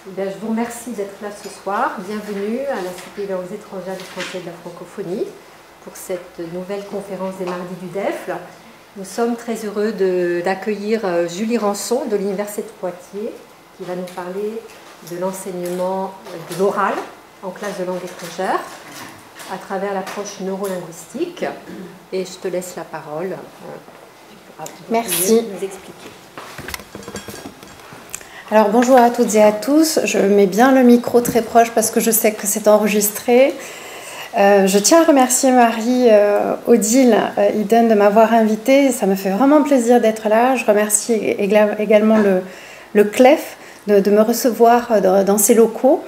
Bien, je vous remercie d'être là ce soir. Bienvenue à l'Institut des langues étrangères du français et de la francophonie pour cette nouvelle conférence des mardis du DEFL. Nous sommes très heureux d'accueillir Julie Rançon de l'Université de Poitiers qui va nous parler de l'enseignement de l'oral en classe de langue étrangère à travers l'approche neurolinguistique. Et je te laisse la parole. Merci. Nous expliquer. Alors bonjour à toutes et à tous, je mets bien le micro très proche parce que je sais que c'est enregistré. Je tiens à remercier Marie-Odile Iden de m'avoir invitée, ça me fait vraiment plaisir d'être là. Je remercie également le CLEF de me recevoir dans ses locaux.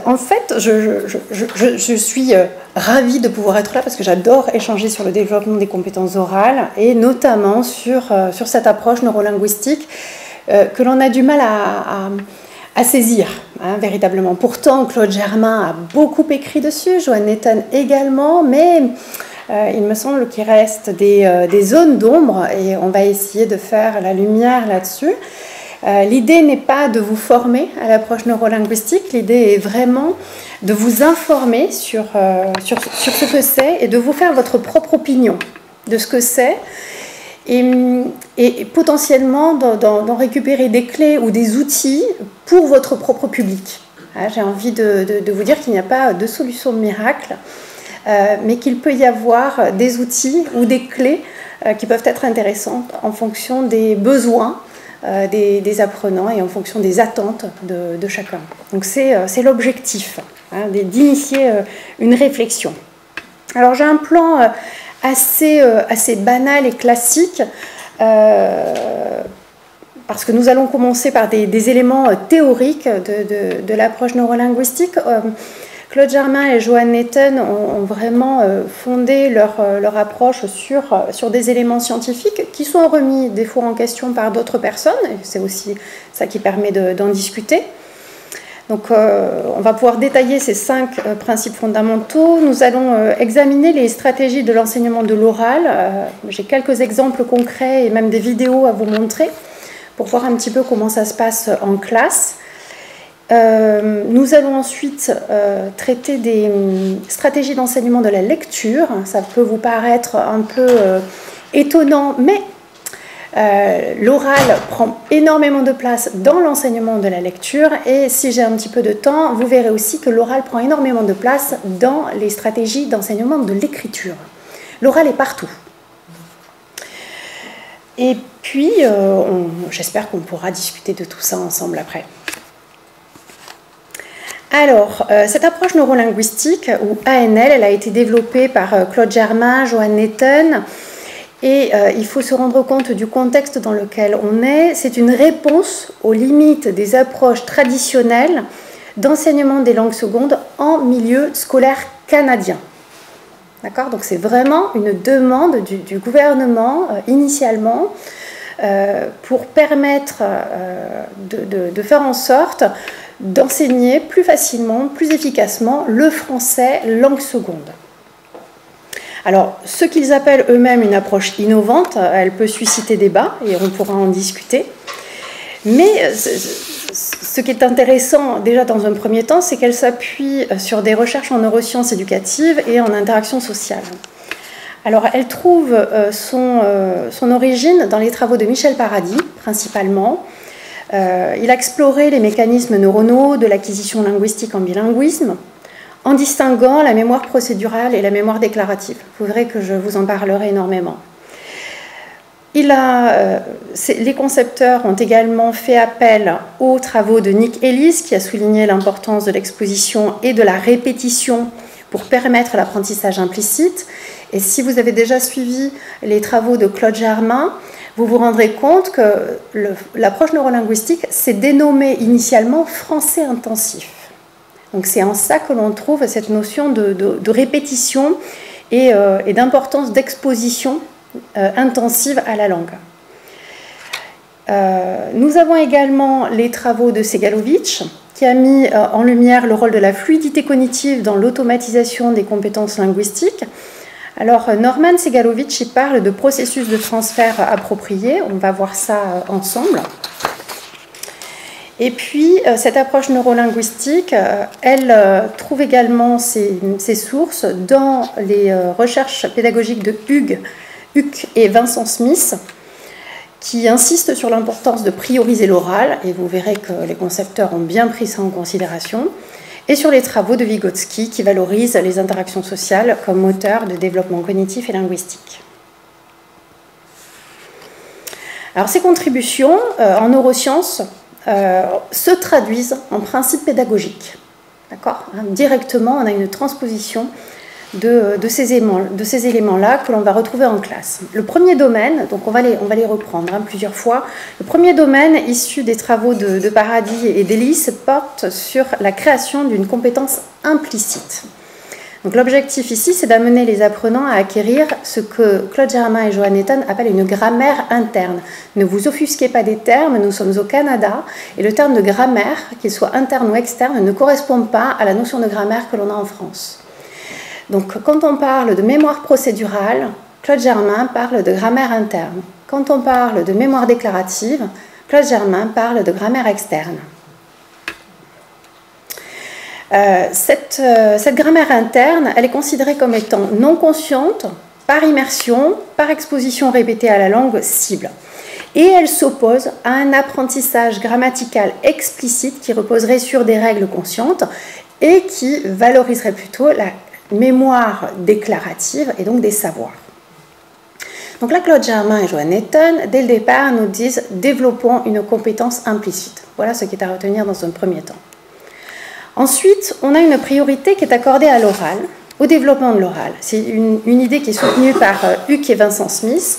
En fait, je suis ravie de pouvoir être là parce que j'adore échanger sur le développement des compétences orales et notamment sur cette approche neurolinguistique que l'on a du mal à saisir, hein, véritablement. Pourtant, Claude Germain a beaucoup écrit dessus, Joanne Netton également, mais il me semble qu'il reste des zones d'ombre et on va essayer de faire la lumière là-dessus. L'idée n'est pas de vous former à l'approche neurolinguistique, l'idée est vraiment de vous informer sur ce que c'est et de vous faire votre propre opinion de ce que c'est et potentiellement d'en récupérer des clés ou des outils pour votre propre public. J'ai envie de vous dire qu'il n'y a pas de solution miracle, mais qu'il peut y avoir des outils ou des clés qui peuvent être intéressantes en fonction des besoins des apprenants et en fonction des attentes de chacun. Donc c'est l'objectif, hein, d'initier une réflexion. Alors j'ai un plan assez banal et classique parce que nous allons commencer par des éléments théoriques de l'approche neurolinguistique. Claude Germain et Joanne Netton ont vraiment fondé leur approche sur des éléments scientifiques qui sont remis des fois en question par d'autres personnes, et c'est aussi ça qui permet d'en discuter. Donc on va pouvoir détailler ces 5 principes fondamentaux. Nous allons examiner les stratégies de l'enseignement de l'oral. J'ai quelques exemples concrets et même des vidéos à vous montrer pour voir un petit peu comment ça se passe en classe. Nous allons ensuite traiter des stratégies d'enseignement de la lecture. Ça peut vous paraître un peu étonnant, mais l'oral prend énormément de place dans l'enseignement de la lecture et si j'ai un petit peu de temps, vous verrez aussi que l'oral prend énormément de place dans les stratégies d'enseignement de l'écriture. L'oral est partout. Et puis, j'espère qu'on pourra discuter de tout ça ensemble après. Alors, cette approche neurolinguistique, ou ANL, elle a été développée par Claude Germain, Joanne Netton, et il faut se rendre compte du contexte dans lequel on est. C'est une réponse aux limites des approches traditionnelles d'enseignement des langues secondes en milieu scolaire canadien. D'accord ? Donc c'est vraiment une demande du gouvernement, initialement, pour permettre de faire en sorte d'enseigner plus facilement, plus efficacement le français langue seconde. Alors, ce qu'ils appellent eux-mêmes une approche innovante, elle peut susciter débat et on pourra en discuter. Mais ce qui est intéressant déjà dans un premier temps, c'est qu'elle s'appuie sur des recherches en neurosciences éducatives et en interaction sociale. Alors, elle trouve son origine dans les travaux de Michel Paradis, principalement. Il a exploré les mécanismes neuronaux de l'acquisition linguistique en bilinguisme, en distinguant la mémoire procédurale et la mémoire déclarative. Vous verrez que je vous en parlerai énormément. Les concepteurs ont également fait appel aux travaux de Nick Ellis, qui a souligné l'importance de l'exposition et de la répétition pour permettre l'apprentissage implicite. Et si vous avez déjà suivi les travaux de Claude Germain, vous vous rendrez compte que l'approche neurolinguistique s'est dénommée initialement français intensif. Donc c'est en ça que l'on trouve cette notion de répétition et d'importance d'exposition intensive à la langue. Nous avons également les travaux de Segalovitch, qui a mis en lumière le rôle de la fluidité cognitive dans l'automatisation des compétences linguistiques. Alors, Norman Segalovitch, il parle de processus de transfert approprié. On va voir ça ensemble. Et puis, cette approche neurolinguistique, elle trouve également ses sources dans les recherches pédagogiques de Hughes et Vincent Smith, qui insistent sur l'importance de prioriser l'oral, et vous verrez que les concepteurs ont bien pris ça en considération, et sur les travaux de Vygotsky, qui valorisent les interactions sociales comme moteur de développement cognitif et linguistique. Alors, ces contributions en neurosciences se traduisent en principes pédagogiques. D'accord ? Directement, on a une transposition de ces éléments-là que l'on va retrouver en classe. Le premier domaine, donc on va les reprendre plusieurs fois, le premier domaine issu des travaux de Paradis et d'Ellis porte sur la création d'une compétence implicite. Donc l'objectif ici, c'est d'amener les apprenants à acquérir ce que Claude Germain et Johan Netton appellent une grammaire interne. Ne vous offusquez pas des termes, nous sommes au Canada, et le terme de grammaire, qu'il soit interne ou externe, ne correspond pas à la notion de grammaire que l'on a en France. Donc quand on parle de mémoire procédurale, Claude Germain parle de grammaire interne. Quand on parle de mémoire déclarative, Claude Germain parle de grammaire externe. Cette grammaire interne, elle est considérée comme étant non consciente, par immersion, par exposition répétée à la langue cible. Et elle s'oppose à un apprentissage grammatical explicite qui reposerait sur des règles conscientes et qui valoriserait plutôt la mémoire déclarative et donc des savoirs. Donc là, Claude Germain et Johan Netton, dès le départ, nous disent « développons une compétence implicite ». Voilà ce qui est à retenir dans un premier temps. Ensuite, on a une priorité qui est accordée à l'oral, au développement de l'oral. C'est une idée qui est soutenue par Hughes et Vincent Smith.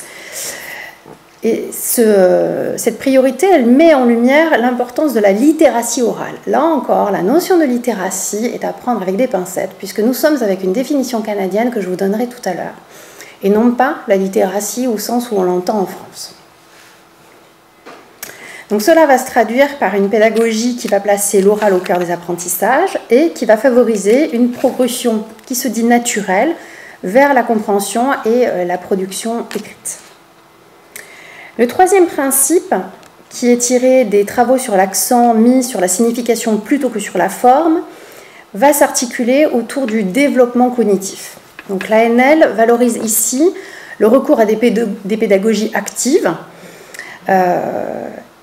Et cette priorité, elle met en lumière l'importance de la littératie orale. Là encore, la notion de littératie est à prendre avec des pincettes, puisque nous sommes avec une définition canadienne que je vous donnerai tout à l'heure, et non pas la littératie au sens où on l'entend en France. Donc cela va se traduire par une pédagogie qui va placer l'oral au cœur des apprentissages et qui va favoriser une progression qui se dit naturelle vers la compréhension et la production écrite. Le troisième principe, qui est tiré des travaux sur l'accent mis sur la signification plutôt que sur la forme, va s'articuler autour du développement cognitif. Donc l'ANL valorise ici le recours à des pédagogies actives,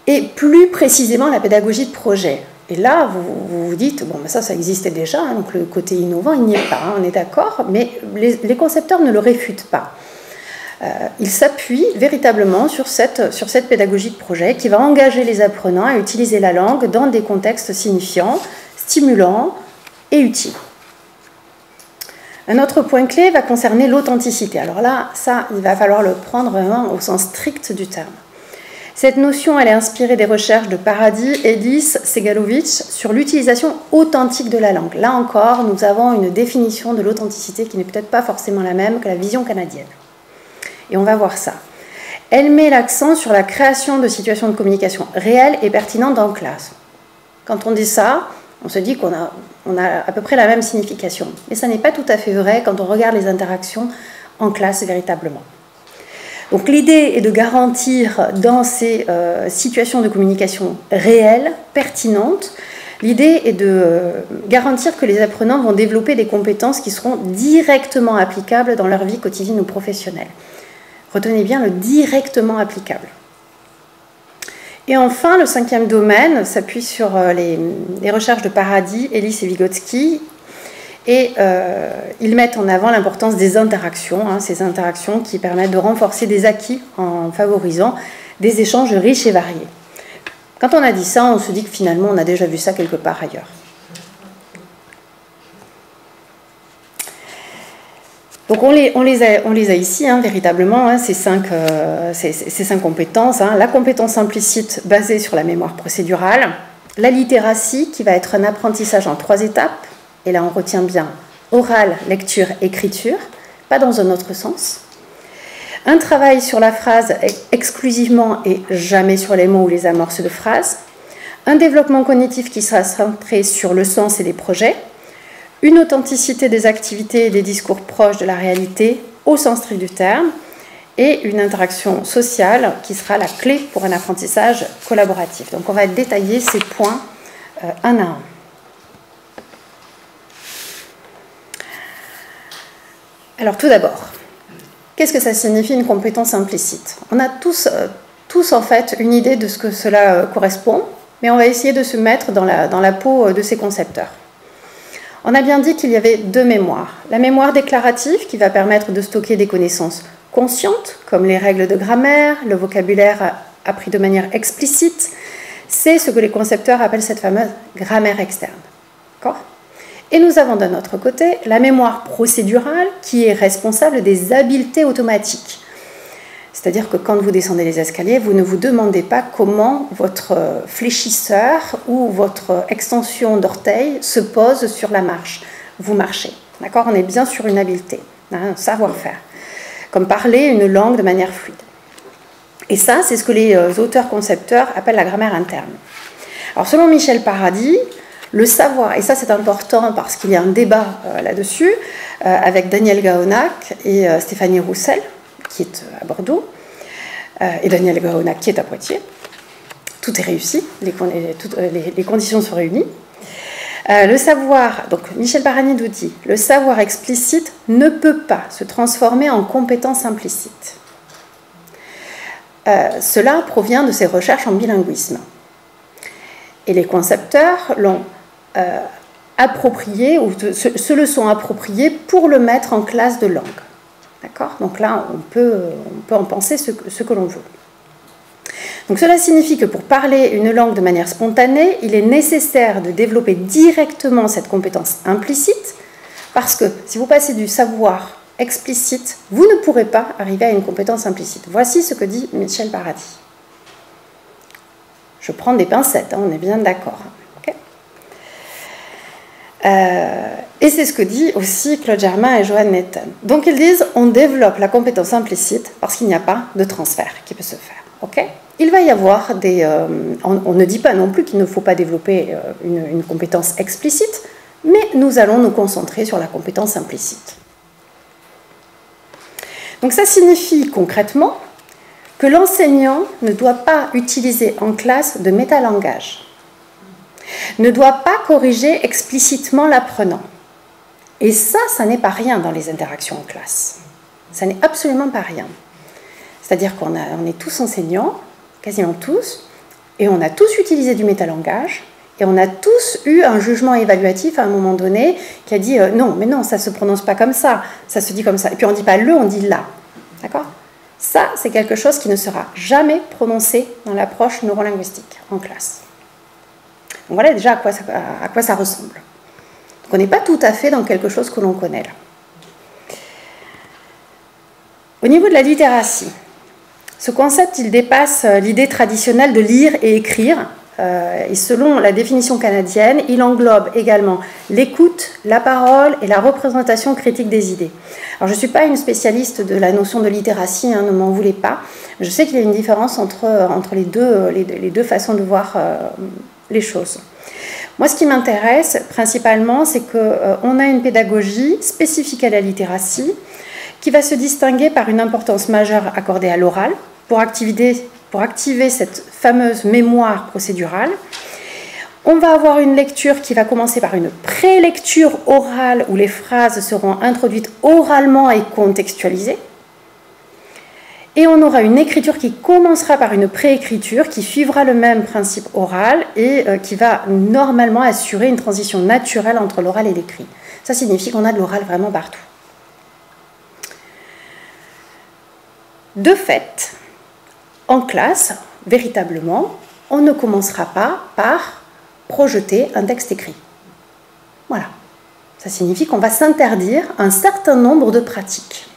et plus précisément la pédagogie de projet. Et là, vous vous dites, bon, ça existait déjà, hein, donc le côté innovant, il n'y est pas, hein, on est d'accord, mais les concepteurs ne le réfutent pas. Ils s'appuient véritablement sur cette pédagogie de projet qui va engager les apprenants à utiliser la langue dans des contextes signifiants, stimulants et utiles. Un autre point clé va concerner l'authenticité. Alors là, ça, il va falloir le prendre vraiment au sens strict du terme. Cette notion, elle est inspirée des recherches de Paradis, Ellis, Segalovitch sur l'utilisation authentique de la langue. Là encore, nous avons une définition de l'authenticité qui n'est peut-être pas forcément la même que la vision canadienne. Et on va voir ça. Elle met l'accent sur la création de situations de communication réelles et pertinentes en classe. Quand on dit ça, on se dit qu'on a à peu près la même signification. Mais ça n'est pas tout à fait vrai quand on regarde les interactions en classe véritablement. Donc l'idée est de garantir dans ces situations de communication réelles, pertinentes, l'idée est de garantir que les apprenants vont développer des compétences qui seront directement applicables dans leur vie quotidienne ou professionnelle. Retenez bien le directement applicable. Et enfin, le cinquième domaine s'appuie sur les recherches de Paradis, Ellis et Vygotsky. Et ils mettent en avant l'importance des interactions, hein, ces interactions qui permettent de renforcer des acquis en favorisant des échanges riches et variés. Quand on a dit ça, on se dit que finalement on a déjà vu ça quelque part ailleurs. Donc on les a ici, hein, véritablement, hein, ces cinq compétences. Hein. La compétence implicite basée sur la mémoire procédurale, la littératie qui va être un apprentissage en 3 étapes, et là on retient bien oral, lecture, écriture, pas dans un autre sens. Un travail sur la phrase exclusivement et jamais sur les mots ou les amorces de phrases. Un développement cognitif qui sera centré sur le sens et les projets. Une authenticité des activités et des discours proches de la réalité au sens strict du terme. et une interaction sociale qui sera la clé pour un apprentissage collaboratif. Donc on va détailler ces points un à un. Alors tout d'abord, qu'est-ce que ça signifie une compétence implicite? On a tous en fait une idée de ce que cela correspond, mais on va essayer de se mettre dans la peau de ces concepteurs. On a bien dit qu'il y avait deux mémoires. La mémoire déclarative qui va permettre de stocker des connaissances conscientes, comme les règles de grammaire, le vocabulaire appris de manière explicite. C'est ce que les concepteurs appellent cette fameuse grammaire externe. D'accord ? Et nous avons d'un autre côté la mémoire procédurale qui est responsable des habiletés automatiques. C'est-à-dire que quand vous descendez les escaliers, vous ne vous demandez pas comment votre fléchisseur ou votre extension d'orteil se pose sur la marche. Vous marchez. D'accord ? On est bien sur une habileté, un savoir-faire. Comme parler une langue de manière fluide. Et ça, c'est ce que les auteurs-concepteurs appellent la grammaire interne. Alors, selon Michel Paradis, le savoir, et ça c'est important parce qu'il y a un débat là-dessus, avec Daniel Gahonac et Stéphanie Roussel, qui est à Bordeaux, et Daniel Gahonac qui est à Poitiers. Tout est réussi, les conditions sont réunies. Le savoir, donc Michel Paradis nous dit, le savoir explicite ne peut pas se transformer en compétence implicite. Cela provient de ses recherches en bilinguisme. Et les concepteurs l'ont approprié, ou se le sont appropriés pour le mettre en classe de langue. D'accord ? Donc là, on peut en penser ce que l'on veut. Donc cela signifie que pour parler une langue de manière spontanée, il est nécessaire de développer directement cette compétence implicite, parce que si vous passez du savoir explicite, vous ne pourrez pas arriver à une compétence implicite. Voici ce que dit Michel Paradis. Je prends des pincettes, on est bien d'accord. Okay. Et c'est ce que dit aussi Claude Germain et Johan Netton. Donc ils disent, on développe la compétence implicite parce qu'il n'y a pas de transfert qui peut se faire. Okay. Il va y avoir on ne dit pas non plus qu'il ne faut pas développer une compétence explicite, mais nous allons nous concentrer sur la compétence implicite. Donc ça signifie concrètement que l'enseignant ne doit pas utiliser en classe de métalangage, ne doit pas corriger explicitement l'apprenant. Et ça n'est pas rien dans les interactions en classe. Ça n'est absolument pas rien. C'est-à-dire qu'on est tous enseignants, quasiment tous, et on a tous utilisé du métalangage, et on a tous eu un jugement évaluatif à un moment donné qui a dit non, mais non, ça ne se prononce pas comme ça se dit comme ça. Et puis on ne dit pas le, on dit la. D'accord ? Ça, c'est quelque chose qui ne sera jamais prononcé dans l'approche neurolinguistique en classe. Donc voilà déjà à quoi ça ressemble. Donc on n'est pas tout à fait dans quelque chose que l'on connaît là. Au niveau de la littératie, ce concept, il dépasse l'idée traditionnelle de lire et écrire. Et selon la définition canadienne, il englobe également l'écoute, la parole et la représentation critique des idées. Alors je ne suis pas une spécialiste de la notion de littératie, ne m'en voulez pas. Je sais qu'il y a une différence entre les deux façons de voir les choses. Moi, ce qui m'intéresse principalement, c'est qu'on a une pédagogie spécifique à la littératie qui va se distinguer par une importance majeure accordée à l'oral pour activer cette fameuse mémoire procédurale. On va avoir une lecture qui va commencer par une prélecture orale où les phrases seront introduites oralement et contextualisées. Et on aura une écriture qui commencera par une préécriture qui suivra le même principe oral et qui va normalement assurer une transition naturelle entre l'oral et l'écrit. Ça signifie qu'on a de l'oral vraiment partout. De fait, en classe, véritablement, on ne commencera pas par projeter un texte écrit. Voilà. Ça signifie qu'on va s'interdire un certain nombre de pratiques.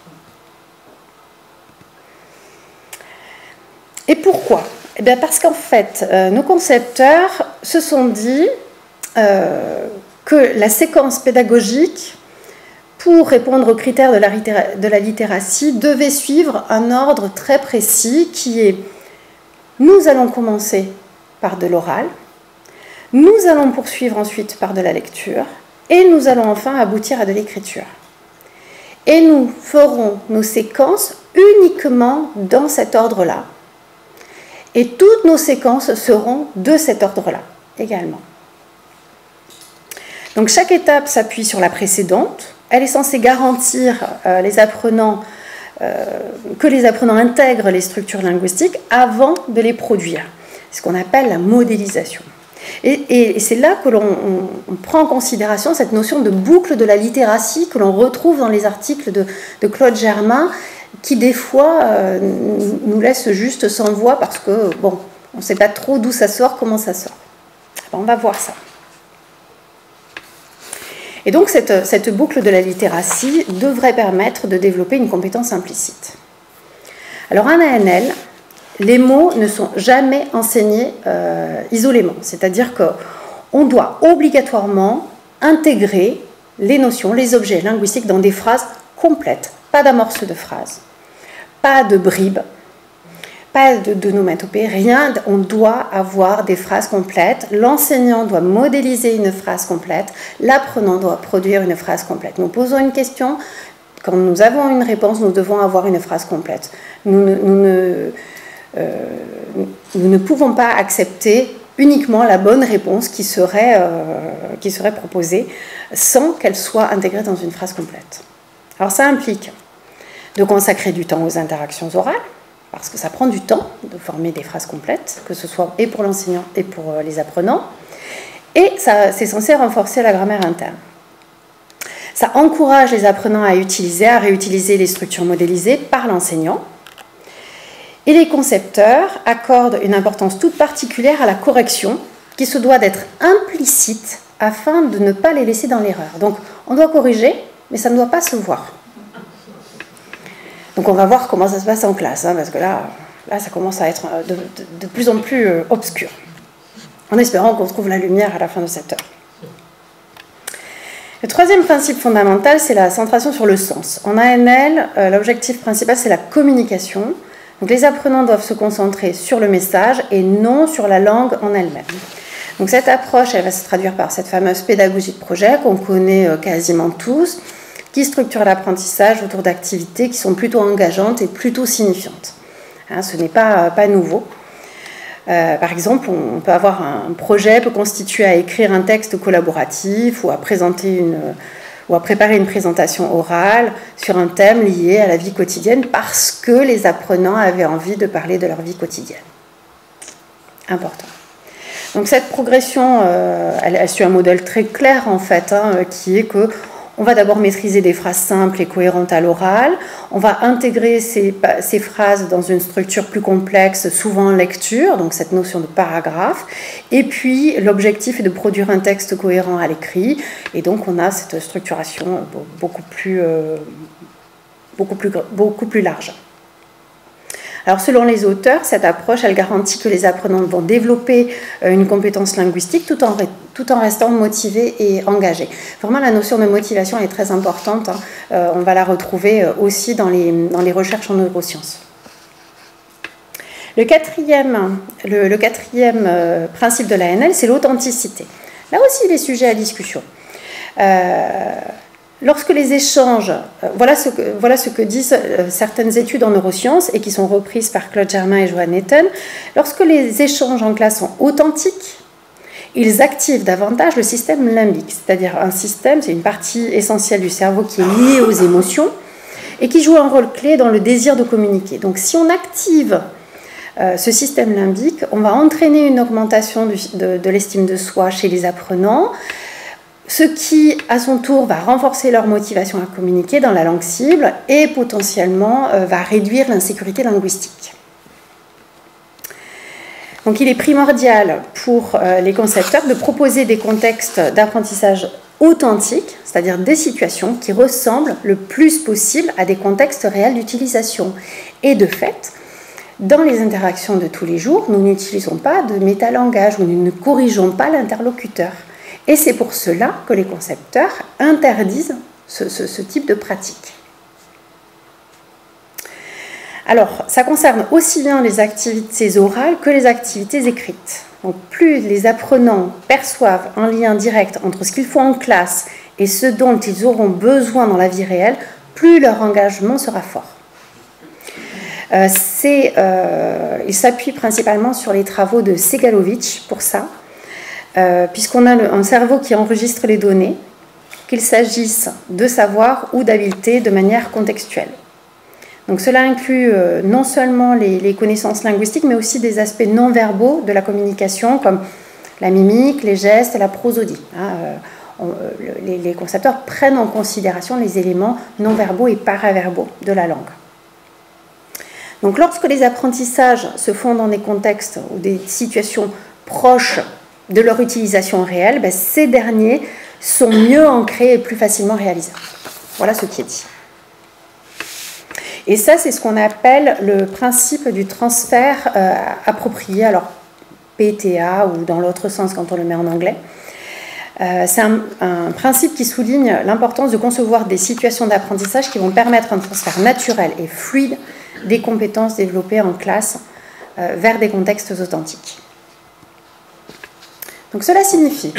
Et pourquoi ? Eh bien parce qu'en fait, nos concepteurs se sont dit que la séquence pédagogique, pour répondre aux critères de la littératie, devait suivre un ordre très précis qui est nous allons commencer par de l'oral, nous allons poursuivre ensuite par de la lecture et nous allons enfin aboutir à de l'écriture. Et nous ferons nos séquences uniquement dans cet ordre-là. Et toutes nos séquences seront de cet ordre-là également. Donc chaque étape s'appuie sur la précédente. Elle est censée garantir que les apprenants intègrent les structures linguistiques avant de les produire. C'est ce qu'on appelle la modélisation. Et c'est là que l'on prend en considération cette notion de boucle de la littératie que l'on retrouve dans les articles de Claude Germain, qui des fois nous laisse juste sans voix parce que, bon, on ne sait pas trop d'où ça sort, comment ça sort. On va voir ça. Et donc cette boucle de la littératie devrait permettre de développer une compétence implicite. Alors en ANL, les mots ne sont jamais enseignés isolément, c'est-à-dire qu'on doit obligatoirement intégrer les notions, les objets linguistiques dans des phrases complètes, pas d'amorce de phrase, pas de bribes, pas de nomatopée, rien, on doit avoir des phrases complètes, l'enseignant doit modéliser une phrase complète, l'apprenant doit produire une phrase complète. Nous posons une question, quand nous avons une réponse, nous devons avoir une phrase complète. Nous ne pouvons pas accepter uniquement la bonne réponse qui serait proposée sans qu'elle soit intégrée dans une phrase complète. Alors ça implique de consacrer du temps aux interactions orales, parce que ça prend du temps de former des phrases complètes, que ce soit et pour l'enseignant et pour les apprenants, et c'est censé renforcer la grammaire interne. Ça encourage les apprenants à réutiliser les structures modélisées par l'enseignant, et les concepteurs accordent une importance toute particulière à la correction, qui se doit d'être implicite afin de ne pas les laisser dans l'erreur. Donc on doit corriger, mais ça ne doit pas se voir. Donc on va voir comment ça se passe en classe, parce que là ça commence à être de plus en plus obscur, en espérant qu'on trouve la lumière à la fin de cette heure. Le troisième principe fondamental, c'est la centration sur le sens. En ANL, l'objectif principal, c'est la communication. Donc les apprenants doivent se concentrer sur le message et non sur la langue en elle-même. Donc cette approche, elle va se traduire par cette fameuse pédagogie de projet qu'on connaît quasiment tous, qui structure l'apprentissage autour d'activités qui sont plutôt engageantes et plutôt signifiantes. Ce n'est pas nouveau. Par exemple, on peut avoir un projet peut constituer à écrire un texte collaboratif ou à préparer une présentation orale sur un thème lié à la vie quotidienne parce que les apprenants avaient envie de parler de leur vie quotidienne. Important. Donc cette progression, elle suit un modèle très clair en fait, qui est que on va d'abord maîtriser des phrases simples et cohérentes à l'oral. On va intégrer ces phrases dans une structure plus complexe, souvent en lecture, donc cette notion de paragraphe. Et puis, l'objectif est de produire un texte cohérent à l'écrit. Et donc, on a cette structuration beaucoup plus large. Alors, selon les auteurs, cette approche, elle garantit que les apprenants vont développer une compétence linguistique tout en restant motivés et engagés. Vraiment, la notion de motivation est très importante. On va la retrouver aussi dans les recherches en neurosciences. Le quatrième principe de l'ANL, c'est l'authenticité. Là aussi, il est sujet à discussion. Lorsque les échanges, voilà ce que disent certaines études en neurosciences et qui sont reprises par Claude Germain et Johan Netton, lorsque les échanges en classe sont authentiques, ils activent davantage le système limbique, c'est-à-dire un système, c'est une partie essentielle du cerveau qui est liée aux émotions et qui joue un rôle clé dans le désir de communiquer. Donc si on active ce système limbique, on va entraîner une augmentation de l'estime de soi chez les apprenants, ce qui, à son tour, va renforcer leur motivation à communiquer dans la langue cible et potentiellement va réduire l'insécurité linguistique. Donc il est primordial pour les concepteurs de proposer des contextes d'apprentissage authentiques, c'est-à-dire des situations qui ressemblent le plus possible à des contextes réels d'utilisation. Et de fait, dans les interactions de tous les jours, nous n'utilisons pas de métalangage, nous ne corrigeons pas l'interlocuteur. Et c'est pour cela que les concepteurs interdisent ce type de pratique. Alors, ça concerne aussi bien les activités orales que les activités écrites. Donc, plus les apprenants perçoivent un lien direct entre ce qu'ils font en classe et ce dont ils auront besoin dans la vie réelle, plus leur engagement sera fort. Il s'appuie principalement sur les travaux de Segalovich pour ça, puisqu'on a un cerveau qui enregistre les données, qu'il s'agisse de savoir ou d'habileté de manière contextuelle. Donc cela inclut non seulement les connaissances linguistiques, mais aussi des aspects non-verbaux de la communication, comme la mimique, les gestes et la prosodie. Les concepteurs prennent en considération les éléments non-verbaux et paraverbaux de la langue. Donc lorsque les apprentissages se font dans des contextes ou des situations proches de leur utilisation réelle, ces derniers sont mieux ancrés et plus facilement réalisables. Voilà ce qui est dit. Et ça, c'est ce qu'on appelle le principe du transfert approprié, alors PTA ou dans l'autre sens quand on le met en anglais. C'est un principe qui souligne l'importance de concevoir des situations d'apprentissage qui vont permettre un transfert naturel et fluide des compétences développées en classe vers des contextes authentiques. Donc cela signifie,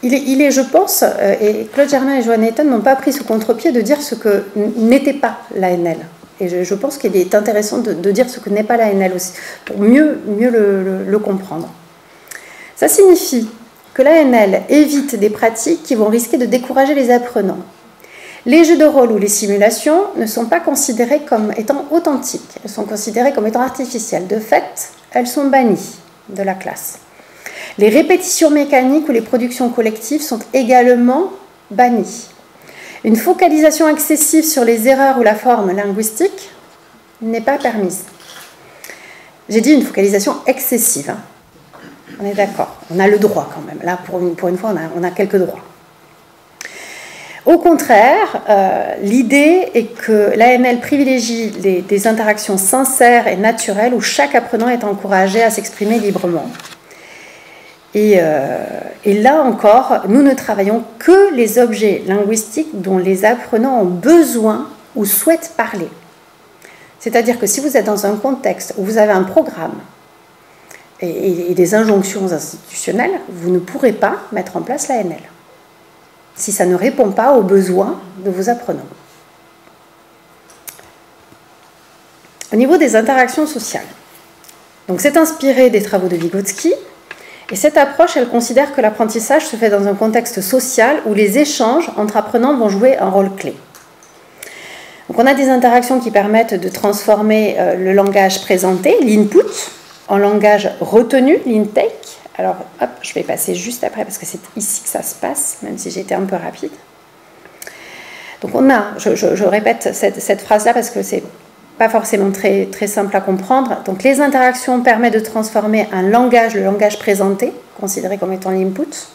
il est, je pense, et Claude Germain et Joan Hayton n'ont pas pris ce contre-pied de dire ce que n'était pas l'ANL. Et je pense qu'il est intéressant de dire ce que n'est pas l'ANL aussi, pour mieux le comprendre. Ça signifie que l'ANL évite des pratiques qui vont risquer de décourager les apprenants. Les jeux de rôle ou les simulations ne sont pas considérés comme étant authentiques, elles sont considérées comme étant artificielles. De fait, elles sont bannies de la classe. Les répétitions mécaniques ou les productions collectives sont également bannies. Une focalisation excessive sur les erreurs ou la forme linguistique n'est pas permise. J'ai dit une focalisation excessive. On est d'accord, on a le droit quand même. Là, pour une fois, on a quelques droits. Au contraire, l'idée est que l'ANL privilégie des interactions sincères et naturelles où chaque apprenant est encouragé à s'exprimer librement. Et là encore, nous ne travaillons que les objets linguistiques dont les apprenants ont besoin ou souhaitent parler. C'est-à-dire que si vous êtes dans un contexte où vous avez un programme et des injonctions institutionnelles, vous ne pourrez pas mettre en place l'ANL si ça ne répond pas aux besoins de vos apprenants. Au niveau des interactions sociales, donc c'est inspiré des travaux de Vygotsky, et cette approche, elle considère que l'apprentissage se fait dans un contexte social où les échanges entre apprenants vont jouer un rôle clé. Donc on a des interactions qui permettent de transformer le langage présenté, l'input, en langage retenu, l'intake. Alors, hop, je vais passer juste après parce que c'est ici que ça se passe, même si j'ai été un peu rapide. Donc on a, je répète cette phrase-là parce que c'est pas forcément très simple à comprendre. Donc les interactions permettent de transformer un langage, le langage présenté, considéré comme étant l'input,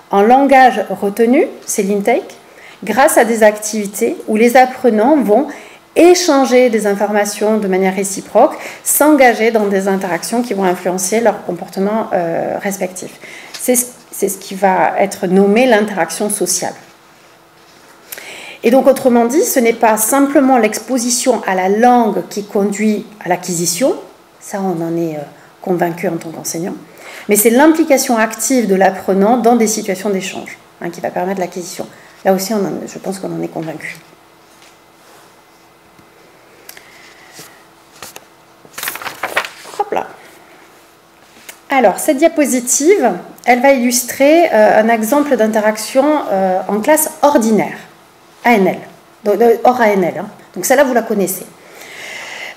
en langage retenu, c'est l'intake, grâce à des activités où les apprenants vont échanger des informations de manière réciproque, s'engager dans des interactions qui vont influencer leur comportement respectif. C'est ce qui va être nommé l'interaction sociale. Et donc, autrement dit, ce n'est pas simplement l'exposition à la langue qui conduit à l'acquisition, ça on en est convaincu en tant qu'enseignant, mais c'est l'implication active de l'apprenant dans des situations d'échange qui va permettre l'acquisition. Là aussi, je pense qu'on en est convaincu. Hop là. Alors, cette diapositive, elle va illustrer un exemple d'interaction en classe ordinaire. ANL, hors ANL. Donc celle-là, vous la connaissez.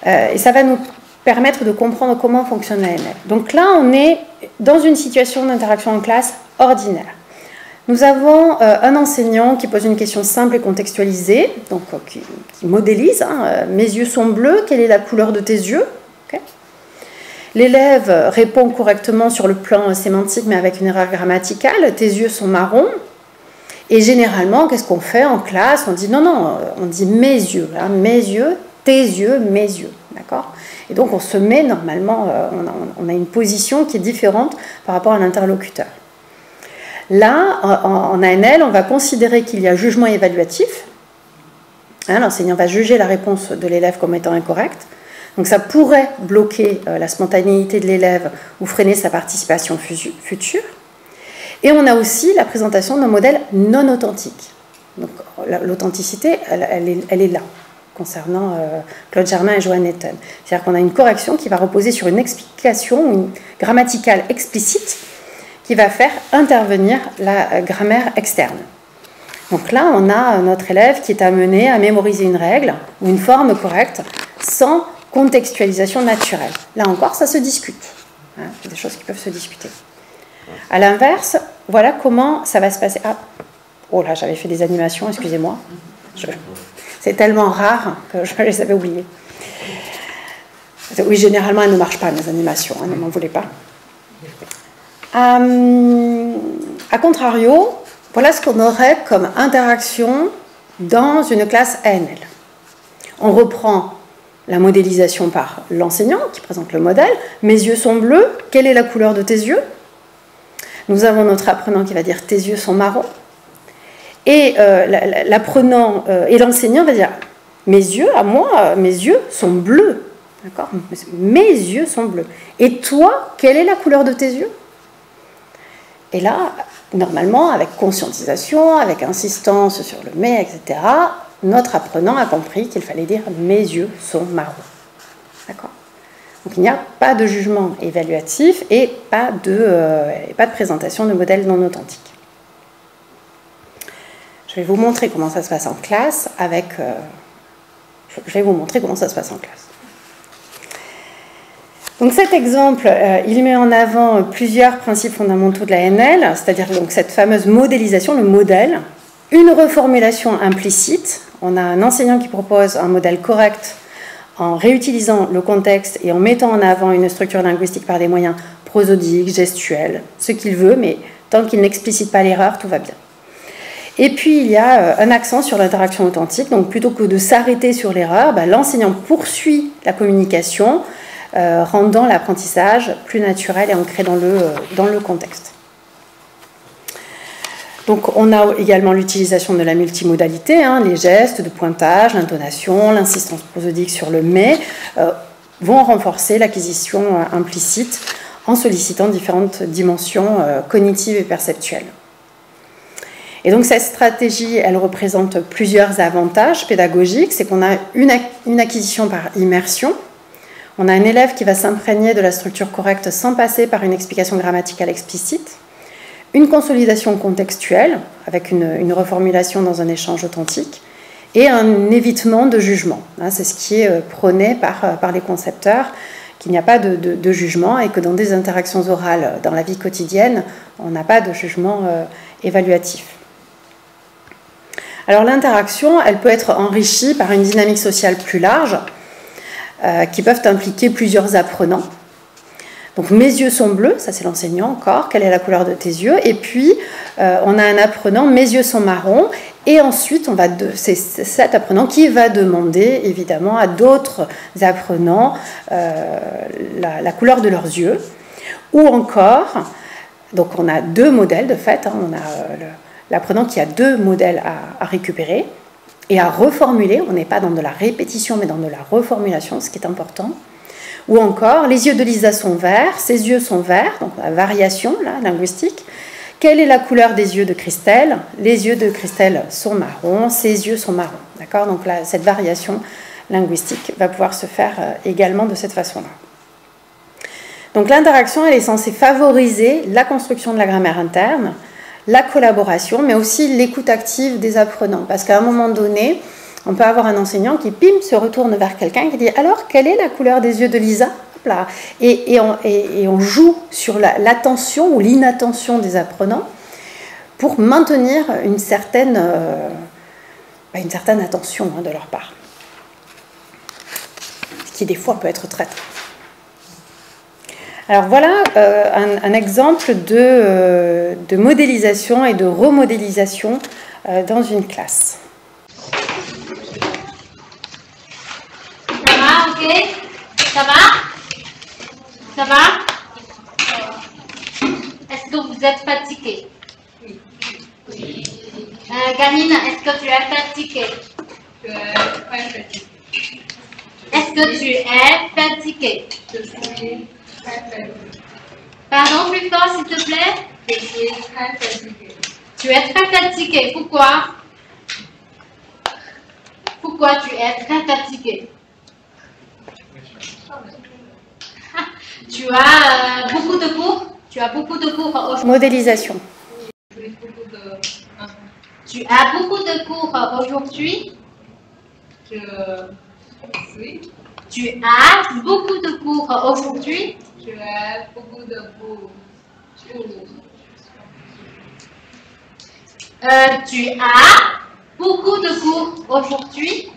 Et ça va nous permettre de comprendre comment fonctionne l'ANL. Donc là, on est dans une situation d'interaction en classe ordinaire. Nous avons un enseignant qui pose une question simple et contextualisée, donc qui modélise. Mes yeux sont bleus, quelle est la couleur de tes yeux? Okay. L'élève répond correctement sur le plan sémantique, mais avec une erreur grammaticale. Tes yeux sont marrons. Et généralement, qu'est-ce qu'on fait en classe? On dit non, on dit mes yeux, mes yeux, tes yeux, mes yeux, d'accord? Et donc on se met normalement, on a une position qui est différente par rapport à l'interlocuteur. Là, en ANL, on va considérer qu'il y a jugement évaluatif. L'enseignant va juger la réponse de l'élève comme étant incorrecte. Donc ça pourrait bloquer la spontanéité de l'élève ou freiner sa participation future. Et on a aussi la présentation d'un modèle non authentique. Donc l'authenticité, elle est là, concernant Claude Germain et Johan Netton. C'est-à-dire qu'on a une correction qui va reposer sur une explication, une grammaticale explicite, qui va faire intervenir la grammaire externe. Donc là, on a notre élève qui est amené à mémoriser une règle ou une forme correcte sans contextualisation naturelle. Là encore, ça se discute. Hein, c'est des choses qui peuvent se discuter. À l'inverse, voilà comment ça va se passer. Ah, oh là, j'avais fait des animations, excusez-moi. C'est tellement rare que je les avais oubliées. Oui, généralement, elles ne marchent pas, mes animations, hein, ne m'en voulez pas. A contrario, voilà ce qu'on aurait comme interaction dans une classe ANL. On reprend la modélisation par l'enseignant qui présente le modèle. Mes yeux sont bleus, quelle est la couleur de tes yeux? Nous avons notre apprenant qui va dire tes yeux sont marrons. Et l'apprenant et l'enseignant va dire mes yeux, à moi, mes yeux sont bleus. D'accord? Mes yeux sont bleus. Et toi, quelle est la couleur de tes yeux? Et là, normalement, avec conscientisation, avec insistance sur le mais, etc., notre apprenant a compris qu'il fallait dire mes yeux sont marrons. D'accord? Donc il n'y a pas de jugement évaluatif et pas de présentation de modèle non authentique. Je vais vous montrer comment ça se passe en classe avec. Je vais vous montrer comment ça se passe en classe. Donc cet exemple, il met en avant plusieurs principes fondamentaux de la NL, c'est-à-dire donc cette fameuse modélisation, le modèle, une reformulation implicite. On a un enseignant qui propose un modèle correct en réutilisant le contexte et en mettant en avant une structure linguistique par des moyens prosodiques, gestuels, ce qu'il veut, mais tant qu'il n'explicite pas l'erreur, tout va bien. Et puis il y a un accent sur l'interaction authentique, donc plutôt que de s'arrêter sur l'erreur, l'enseignant poursuit la communication, rendant l'apprentissage plus naturel et ancré dans le contexte. Donc on a également l'utilisation de la multimodalité, hein, les gestes de pointage, l'intonation, l'insistance prosodique sur le « mais » vont renforcer l'acquisition implicite en sollicitant différentes dimensions cognitives et perceptuelles. Et donc cette stratégie, elle représente plusieurs avantages pédagogiques, c'est qu'on a une acquisition par immersion. On a un élève qui va s'imprégner de la structure correcte sans passer par une explication grammaticale explicite, une consolidation contextuelle avec une reformulation dans un échange authentique et un évitement de jugement. C'est ce qui est prôné par les concepteurs, qu'il n'y a pas de jugement et que dans des interactions orales dans la vie quotidienne, on n'a pas de jugement évaluatif. Alors l'interaction, elle peut être enrichie par une dynamique sociale plus large, qui peuvent impliquer plusieurs apprenants. Donc mes yeux sont bleus, ça c'est l'enseignant encore, quelle est la couleur de tes yeux? Et puis on a un apprenant, mes yeux sont marrons, et ensuite c'est cet apprenant qui va demander évidemment à d'autres apprenants la couleur de leurs yeux. Ou encore, donc on a deux modèles de fait, hein, on a l'apprenant qui a deux modèles à récupérer et à reformuler, on n'est pas dans de la répétition mais dans de la reformulation, ce qui est important. Ou encore, les yeux de Lisa sont verts, ses yeux sont verts, donc la variation là, linguistique. Quelle est la couleur des yeux de Christelle? Les yeux de Christelle sont marrons, ses yeux sont marrons. D'accord? Donc là, cette variation linguistique va pouvoir se faire également de cette façon-là. Donc l'interaction, elle est censée favoriser la construction de la grammaire interne, la collaboration, mais aussi l'écoute active des apprenants. Parce qu'à un moment donné, on peut avoir un enseignant qui, pim, se retourne vers quelqu'un qui dit « Alors, quelle est la couleur des yeux de Lisa ?» et on joue sur l'attention ou l'inattention des apprenants pour maintenir une certaine attention de leur part. Ce qui, des fois, peut être traître. Alors voilà un exemple de modélisation et de remodélisation dans une classe. Ça va, ok? Ça va? Ça va? Est-ce que vous êtes fatigué? Oui. Ganine, est-ce que tu es fatigué? Je suis pas fatiguée. Est-ce que tu es fatigué? Je suis très fatiguée. Pardon, plus fort s'il te plaît? Je suis très fatiguée. Tu es très fatigué, pourquoi? Pourquoi tu es très fatigué? Tu as beaucoup de cours? Tu as beaucoup de cours aujourd'hui? Modélisation. Tu as beaucoup de cours aujourd'hui? Oui. Tu as beaucoup de cours aujourd'hui? Tu as beaucoup de cours. Tu as beaucoup de cours aujourd'hui?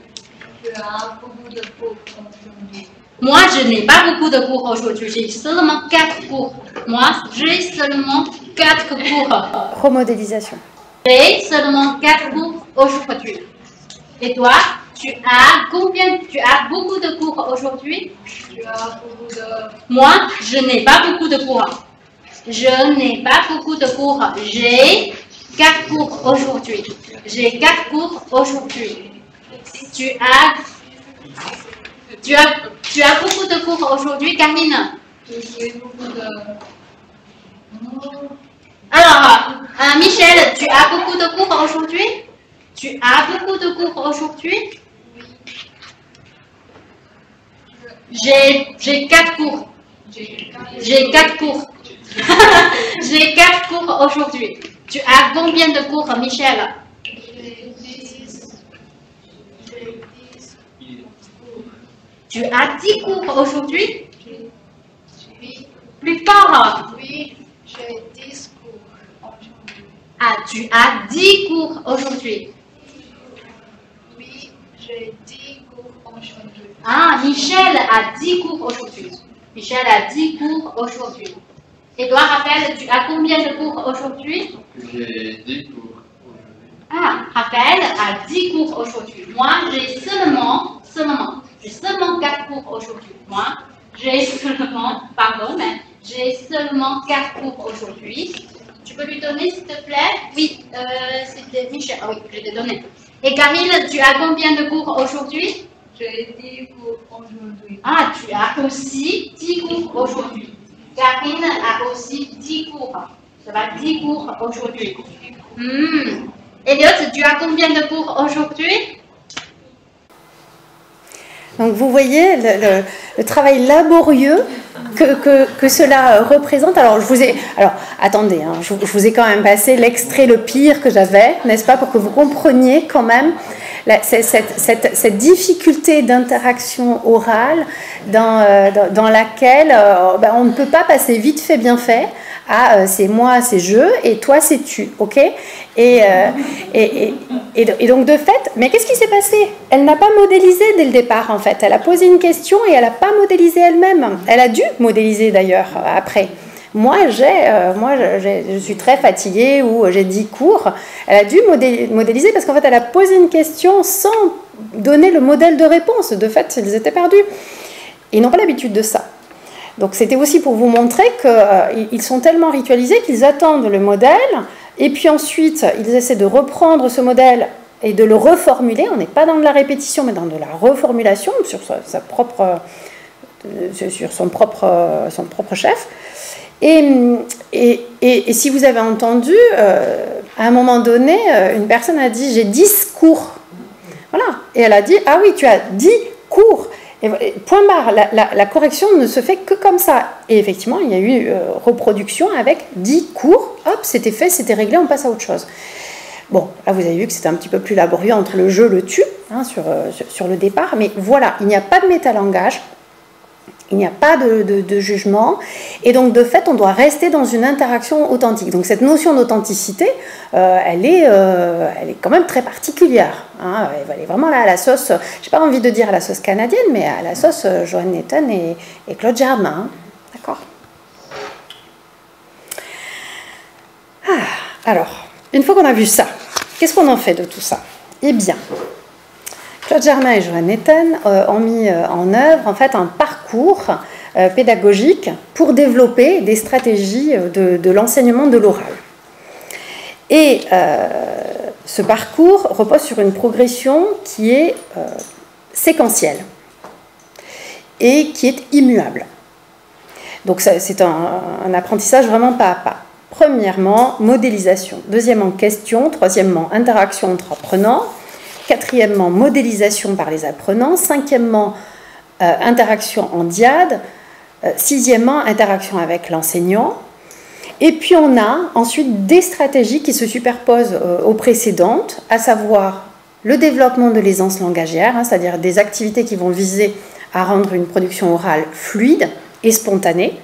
Tu as beaucoup de cours aujourd'hui. Moi, je n'ai pas beaucoup de cours aujourd'hui. J'ai seulement 4 cours. Moi, j'ai seulement 4 cours. Remodélisation. J'ai seulement 4 cours aujourd'hui. Et toi, tu as combien? Tu as beaucoup de cours aujourd'hui? Tu as beaucoup de... Moi, je n'ai pas beaucoup de cours. Je n'ai pas beaucoup de cours. J'ai 4 cours aujourd'hui. J'ai 4 cours aujourd'hui. Tu as beaucoup de cours aujourd'hui, Carmine? J'ai beaucoup de... Alors, Michel, tu as beaucoup de cours aujourd'hui? Tu as beaucoup de cours aujourd'hui? J'ai 4 cours. J'ai 4 cours. J'ai 4 cours aujourd'hui. Tu as combien de cours, Michel? Tu as 10 cours aujourd'hui? Plus fort. Oui, j'ai 10 cours aujourd'hui. Ah, tu as 10 cours aujourd'hui. Oui, j'ai 10 cours aujourd'hui. Ah, Michel a 10 cours aujourd'hui. Michel a 10 cours aujourd'hui. Et toi, Raphaël, tu as combien de cours aujourd'hui? J'ai 10 cours aujourd'hui. Ah, Raphaël a 10 cours aujourd'hui. Moi, j'ai seulement 4 cours aujourd'hui. Moi, j'ai seulement 4 cours aujourd'hui. Tu peux lui donner, s'il te plaît? Oui, c'était Michel. Ah oui, je t'ai donné. Et Camille, tu as combien de cours aujourd'hui? J'ai 10 cours aujourd'hui. Ah, tu as aussi 10 cours aujourd'hui. Karine a aussi 10 cours. Ça va 10 cours aujourd'hui. Elliot, tu as combien de cours aujourd'hui? Donc vous voyez le travail laborieux que cela représente. Alors attendez, hein, je vous ai quand même passé l'extrait le pire que j'avais, n'est-ce pas, pour que vous compreniez quand même cette difficulté d'interaction orale dans laquelle on ne peut pas passer vite fait bien fait à c'est moi, c'est je, et toi, c'est tu, ok? Et donc de fait, mais qu'est-ce qui s'est passé? Elle n'a pas modélisé dès le départ, en fait. Elle a posé une question et elle n'a pas modélisé elle-même. Elle a dû modéliser d'ailleurs après. Moi, je suis très fatiguée ou j'ai 10 cours. Elle a dû modéliser parce qu'en fait, elle a posé une question sans donner le modèle de réponse. De fait, ils étaient perdus. Ils n'ont pas l'habitude de ça. Donc, c'était aussi pour vous montrer qu'ils sont tellement ritualisés qu'ils attendent le modèle et puis ensuite, ils essaient de reprendre ce modèle et de le reformuler. On n'est pas dans de la répétition, mais dans de la reformulation sur son propre chef. Et si vous avez entendu, à un moment donné, une personne a dit « j'ai 10 cours ». Voilà. Et elle a dit « ah oui, tu as 10 cours ». Et point barre, la correction ne se fait que comme ça. Et effectivement, il y a eu reproduction avec 10 cours. Hop, c'était fait, c'était réglé, on passe à autre chose. Bon, là vous avez vu que c'était un petit peu plus laborieux entre le je, le tu, hein, sur le départ. Mais voilà, il n'y a pas de métalangage. Il n'y a pas de jugement, et donc de fait, on doit rester dans une interaction authentique. Donc cette notion d'authenticité, elle est quand même très particulière. Hein. Elle est vraiment là à la sauce, je n'ai pas envie de dire à la sauce canadienne, mais à la sauce Joanne Netton et Claude Germain. Hein. D'accord. Alors, une fois qu'on a vu ça, qu'est-ce qu'on en fait de tout ça? Eh bien, Claude Germain et Joanne Netton ont mis en œuvre en fait un parcours pédagogique pour développer des stratégies de l'enseignement de l'oral. Et ce parcours repose sur une progression qui est séquentielle et qui est immuable. Donc c'est un apprentissage vraiment pas à pas. Premièrement, modélisation. Deuxièmement, question. Troisièmement, interaction entre apprenants. Quatrièmement, modélisation par les apprenants. Cinquièmement, interaction en diade. Sixièmement, interaction avec l'enseignant. Et puis on a ensuite des stratégies qui se superposent aux précédentes, à savoir le développement de l'aisance langagière, c'est-à-dire des activités qui vont viser à rendre une production orale fluide et spontanée.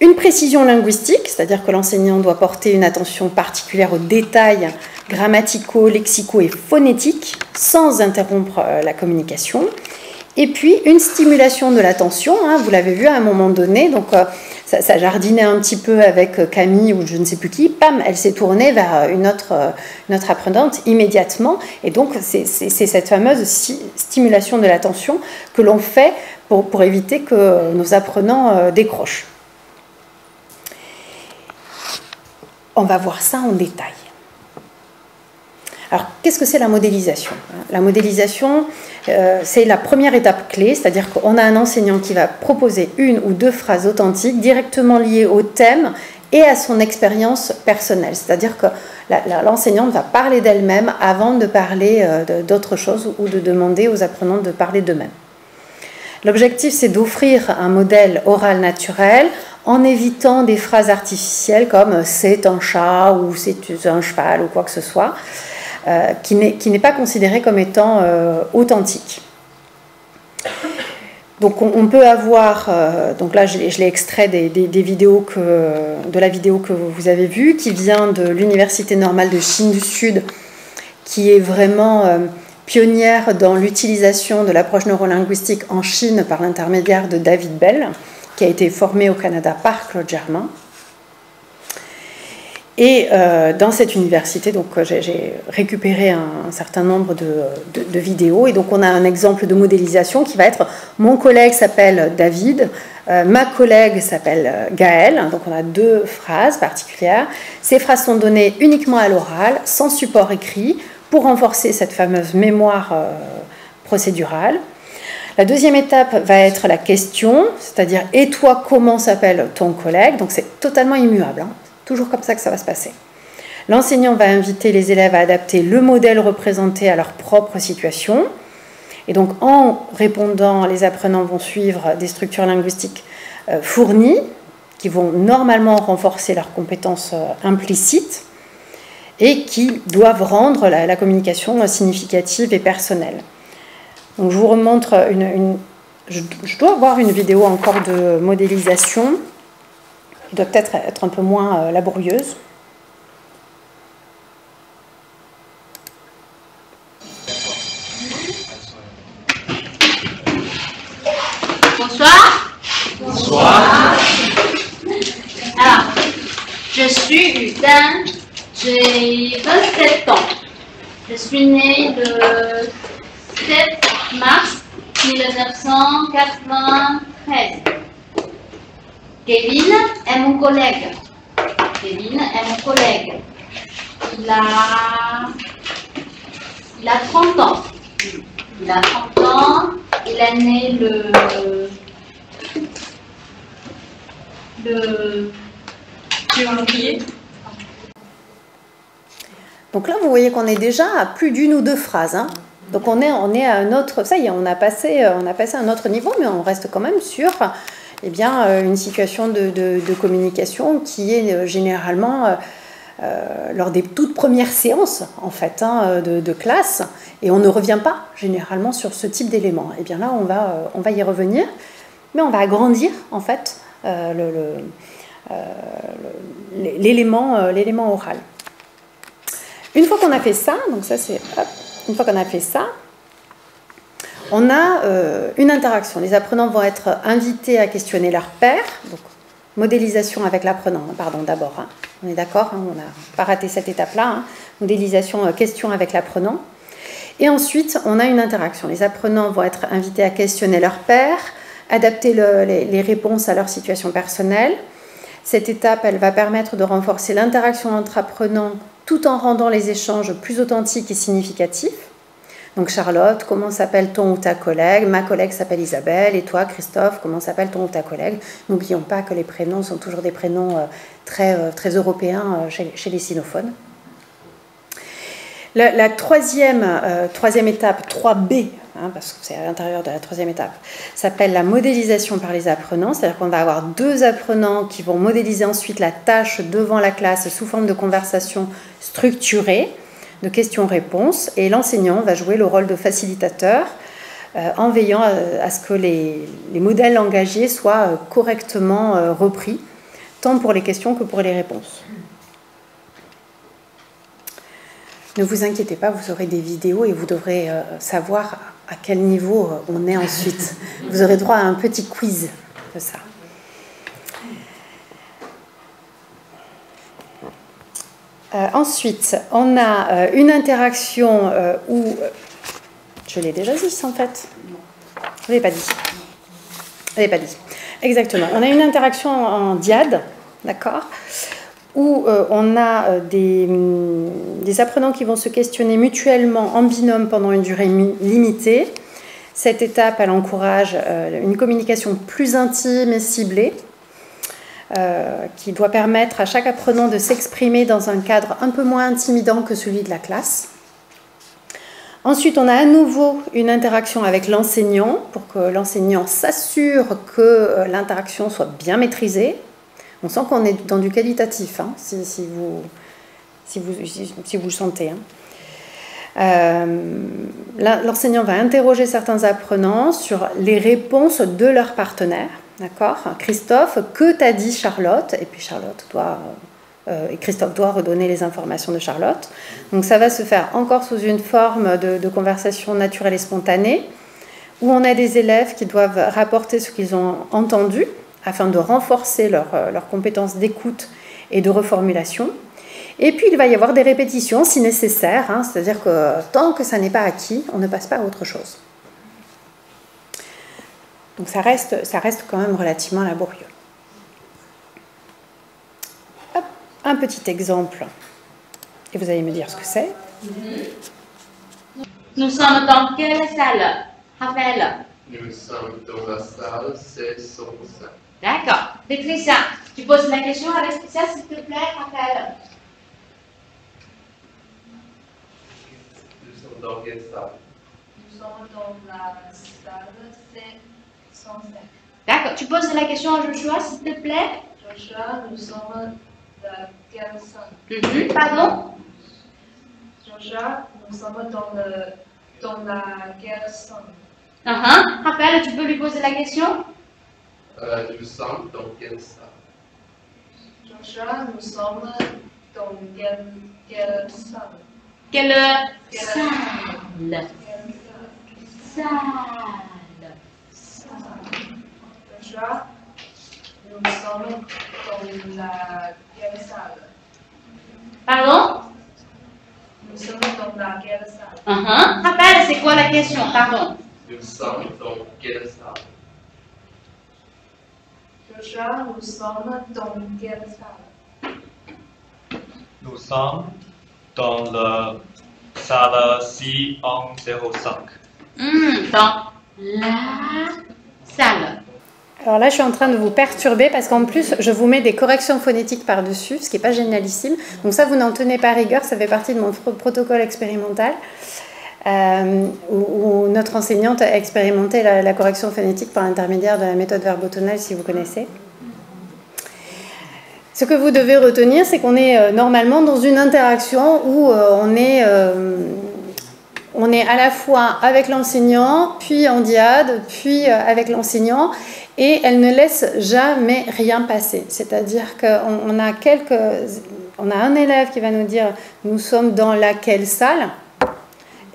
Une précision linguistique, c'est-à-dire que l'enseignant doit porter une attention particulière aux détails grammaticaux, lexicaux et phonétiques sans interrompre la communication. Et puis une stimulation de l'attention, vous l'avez vu à un moment donné, donc ça jardinait un petit peu avec Camille ou je ne sais plus qui, pam, elle s'est tournée vers une autre apprenante immédiatement. Et donc c'est cette fameuse stimulation de l'attention que l'on fait pour éviter que nos apprenants décrochent. On va voir ça en détail. Alors, qu'est-ce que c'est la modélisation? La modélisation, c'est la première étape clé, c'est-à-dire qu'on a un enseignant qui va proposer une ou deux phrases authentiques directement liées au thème et à son expérience personnelle. C'est-à-dire que l'enseignante va parler d'elle-même avant de parler d'autre chose ou de demander aux apprenants de parler d'eux-mêmes. L'objectif, c'est d'offrir un modèle oral naturel en évitant des phrases artificielles comme « c'est un chat » ou « c'est un cheval » ou quoi que ce soit. Qui n'est pas considéré comme étant authentique. Donc on peut avoir, donc là je l'ai extrait des vidéos de la vidéo que vous avez vue, qui vient de l'Université normale de Chine du Sud, qui est vraiment pionnière dans l'utilisation de l'approche neurolinguistique en Chine par l'intermédiaire de David Bell, qui a été formé au Canada par Claude Germain. Et dans cette université, donc j'ai récupéré un certain nombre de vidéos. Et donc on a un exemple de modélisation qui va être mon collègue s'appelle David, ma collègue s'appelle Gaëlle. Donc on a deux phrases particulières. Ces phrases sont données uniquement à l'oral, sans support écrit, pour renforcer cette fameuse mémoire procédurale. La deuxième étape va être la question, c'est-à-dire « Et toi, comment s'appelle ton collègue ?» Donc c'est totalement immuable. Toujours comme ça que ça va se passer. L'enseignant va inviter les élèves à adapter le modèle représenté à leur propre situation. Et donc, en répondant, les apprenants vont suivre des structures linguistiques fournies qui vont normalement renforcer leurs compétences implicites et qui doivent rendre la communication significative et personnelle. Donc, je vous remontre je dois avoir une vidéo encore de modélisation. Elle doit peut-être être un peu moins laborieuse. Bonsoir. Bonsoir. Alors, je suis Udan, j'ai 27 ans. Je suis née le 7 mars 1993. Kevin est mon collègue. Kevin est mon collègue. Il a 30 ans. Il a 30 ans. Il est né le février. Donc là, vous voyez qu'on est déjà à plus d'une ou deux phrases. Donc on est à un autre... Ça y est, on a passé un autre niveau, mais on reste quand même sur... une situation de communication qui est généralement lors des toutes premières séances en fait, de classe, et on ne revient pas généralement sur ce type d'éléments. Et bien là, on va y revenir, mais on va agrandir en fait l'élément oral. Une fois qu'on a fait ça, donc ça c'est une fois qu'on a fait ça, on a une interaction. Les apprenants vont être invités à questionner leur père. Donc, modélisation avec l'apprenant, pardon, d'abord. On est d'accord, on n'a pas raté cette étape-là. Modélisation, question avec l'apprenant. Et ensuite, on a une interaction. Les apprenants vont être invités à questionner leur père, adapter les réponses à leur situation personnelle. Cette étape, elle va permettre de renforcer l'interaction entre apprenants tout en rendant les échanges plus authentiques et significatifs. Donc Charlotte, comment s'appelle ton ou ta collègue? Ma collègue s'appelle Isabelle. Et toi, Christophe, comment s'appelle ton ou ta collègue? N'oublions pas que les prénoms sont toujours des prénoms très européens chez les sinophones. La troisième étape, 3B, hein, parce que c'est à l'intérieur de la troisième étape, s'appelle la modélisation par les apprenants. C'est-à-dire qu'on va avoir 2 apprenants qui vont modéliser ensuite la tâche devant la classe sous forme de conversation structurée, de questions-réponses, et l'enseignant va jouer le rôle de facilitateur en veillant à ce que les modèles langagiers soient correctement repris, tant pour les questions que pour les réponses. Ne vous inquiétez pas, vous aurez des vidéos et vous devrez savoir à quel niveau on est ensuite. Vous aurez droit à un petit quiz de ça. Ensuite, on a une interaction où... je l'ai déjà dit, en fait. Je ne l'ai pas dit. Je ne l'ai pas dit. Exactement. On a une interaction en diade, d'accord, où on a des apprenants qui vont se questionner mutuellement en binôme pendant une durée limitée. Cette étape, elle encourage une communication plus intime et ciblée, qui doit permettre à chaque apprenant de s'exprimer dans un cadre un peu moins intimidant que celui de la classe. Ensuite, on a à nouveau une interaction avec l'enseignant pour que l'enseignant s'assure que l'interaction soit bien maîtrisée. On sent qu'on est dans du qualitatif, hein, si vous le sentez. Hein. L'enseignant va interroger certains apprenants sur les réponses de leur partenaire. D'accord ? Christophe, que t'a dit Charlotte ? Et puis Christophe doit redonner les informations de Charlotte. Donc ça va se faire encore sous une forme de conversation naturelle et spontanée, où on a des élèves qui doivent rapporter ce qu'ils ont entendu, afin de renforcer leurs compétences d'écoute et de reformulation. Et puis il va y avoir des répétitions si nécessaire, hein, c'est-à-dire que tant que ça n'est pas acquis, on ne passe pas à autre chose. Donc ça reste quand même relativement laborieux. Hop, un petit exemple, et vous allez me dire ce que c'est. Nous sommes dans quelle salle, Raphaël? Nous sommes dans la salle C105. D'accord. Patricia, tu poses la question à Laetitia, s'il te plaît, Raphaël. Nous sommes dans quelle salle? Nous sommes dans la salle C105. D'accord. Tu poses la question à Joshua, s'il te plaît. Joshua, nous sommes dans quelle salle? Pardon? Joshua, nous sommes dans la quelle salle? Raphaël, tu peux lui poser la question? Nous sommes dans quelle salle? Joshua, nous sommes dans quelle salle? Quelle Salle. Joshua, nous sommes dans la quelle salle? Pardon? Nous sommes dans la quelle salle? Raphaël, c'est quoi la question? Pardon. Nous sommes dans quelle salle? Joshua, nous sommes dans quelle salle? Nous sommes dans la salle C105. Dans la salle. Alors là, je suis en train de vous perturber parce qu'en plus, je vous mets des corrections phonétiques par-dessus, ce qui n'est pas génialissime. Donc ça, vous n'en tenez pas rigueur, ça fait partie de mon protocole expérimental où notre enseignante a expérimenté la correction phonétique par l'intermédiaire de la méthode verbotonale, si vous connaissez. Ce que vous devez retenir, c'est qu'on est normalement dans une interaction où on est à la fois avec l'enseignant, puis en diade, puis avec l'enseignant, et elle ne laisse jamais rien passer. C'est-à-dire qu'on a un élève qui va nous dire « nous sommes dans laquelle salle ?»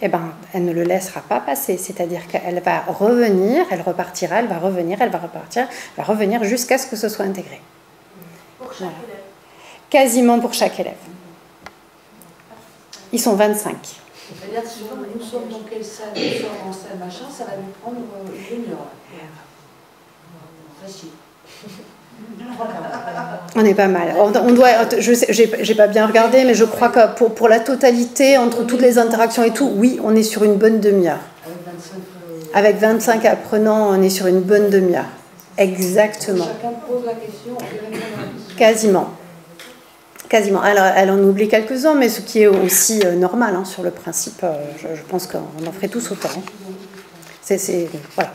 Eh bien, elle ne le laissera pas passer. C'est-à-dire qu'elle va revenir, elle repartira, elle va revenir, elle va repartir, elle va revenir jusqu'à ce que ce soit intégré. Pour chaque élève. Quasiment pour chaque élève. Ils sont 25. C'est-à-dire que si nous sommes dans quelle salle, nous sommes en salle machin, ça va nous prendre une heure. Facile. On est pas mal. On doit, j'ai pas bien regardé, mais je crois que pour la totalité, entre toutes les interactions et tout, oui, on est sur une bonne demi-heure. Avec 25 apprenants, on est sur une bonne demi-heure. Exactement. Chacun pose la question, on répond à la question. Quasiment. Quasiment. Elle en oublie quelques-uns, mais ce qui est aussi normal hein, sur le principe. Je pense qu'on en ferait tous autant. Voilà.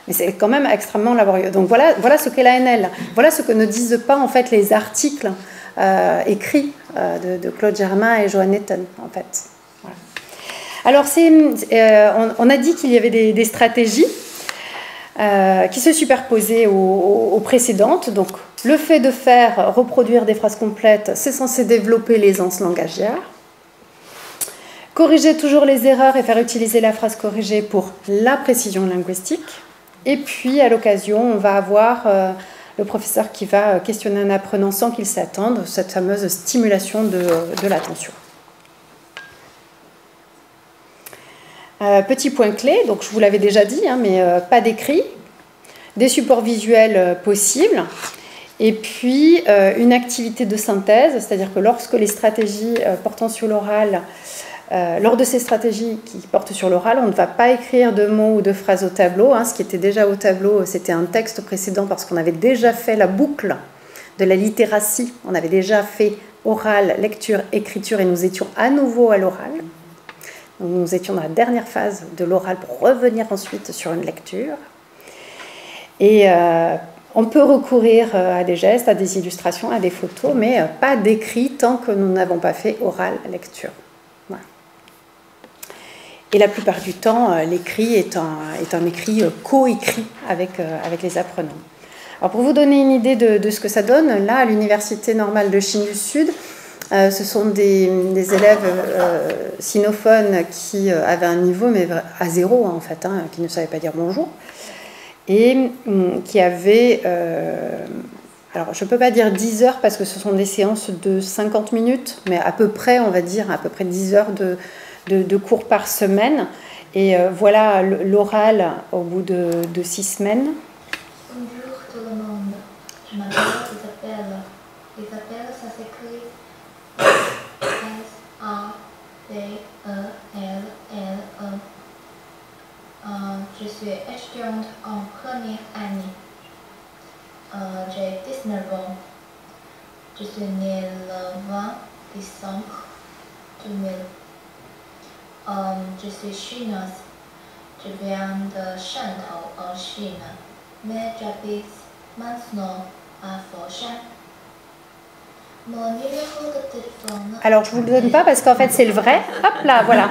Mais c'est quand même extrêmement laborieux. Donc voilà ce qu'est l'ANL. Voilà ce que ne disent pas en fait les articles écrits de Claude Germain et Johan Netton, en fait. Voilà. Alors on a dit qu'il y avait des stratégies qui se superposaient aux précédentes. Donc le fait de faire reproduire des phrases complètes, c'est censé développer l'aisance langagière. Corriger toujours les erreurs et faire utiliser la phrase corrigée pour la précision linguistique. Et puis, à l'occasion, on va avoir le professeur qui va questionner un apprenant sans qu'il s'attende, cette fameuse stimulation de l'attention. Petit point clé, donc je vous l'avais déjà dit, hein, mais pas d'écrit, des supports visuels possibles. Et puis, une activité de synthèse, c'est-à-dire que lorsque les stratégies portant sur l'oral, lors de ces stratégies qui portent sur l'oral, on ne va pas écrire de mots ou de phrases au tableau. Hein, ce qui était déjà au tableau, c'était un texte précédent parce qu'on avait déjà fait la boucle de la littératie. On avait déjà fait oral, lecture, écriture et nous étions à nouveau à l'oral. Donc, nous étions dans la dernière phase de l'oral pour revenir ensuite sur une lecture. Et on peut recourir à des gestes, à des illustrations, à des photos, mais pas d'écrit tant que nous n'avons pas fait oral, lecture. Voilà. Et la plupart du temps, l'écrit est un écrit co-écrit avec les apprenants. Alors pour vous donner une idée de ce que ça donne, là, à l'Université normale de Chine du Sud, ce sont des élèves sinophones qui avaient un niveau mais à zéro, en fait, hein, qui ne savaient pas dire bonjour. Et qui avait, alors je ne peux pas dire 10 heures parce que ce sont des séances de 50 minutes, mais à peu près, on va dire, à peu près 10 heures de cours par semaine. Et voilà l'oral au bout de 6 semaines. Bonjour tout le monde, je m'appelle Isabelle. Isabelle, ça s'écrit S-A-B-E-L-L-E. Je suis étudiante en première année. J'ai 19 ans. Je suis née le 20 décembre 2000. Je suis chinoise. Je viens de Shantou en Chine, mais j'habite maintenant à Foshan. Mon numéro de téléphone... Alors, je ne vous le donne pas parce qu'en fait, c'est le vrai. Hop là, voilà.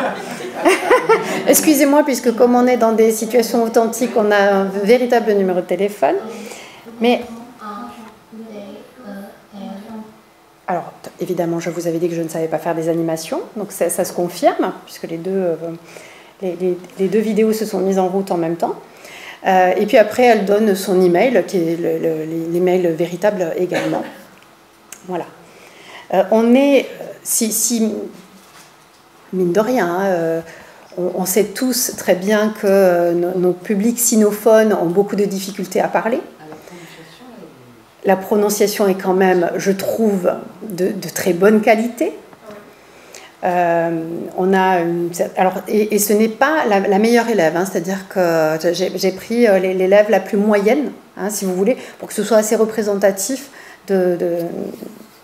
Excusez-moi, puisque comme on est dans des situations authentiques, on a un véritable numéro de téléphone. Mais... Alors, évidemment, je vous avais dit que je ne savais pas faire des animations, donc ça se confirme, puisque les deux vidéos se sont mises en route en même temps. Et puis après, elle donne son email, qui est l'email véritable également. Voilà. On est, mine de rien, on sait tous très bien que nos publics sinophones ont beaucoup de difficultés à parler. La prononciation est quand même, je trouve, de très bonne qualité. On a alors, et ce n'est pas la meilleure élève, hein, c'est-à-dire que j'ai pris l'élève la plus moyenne, hein, si vous voulez, pour que ce soit assez représentatif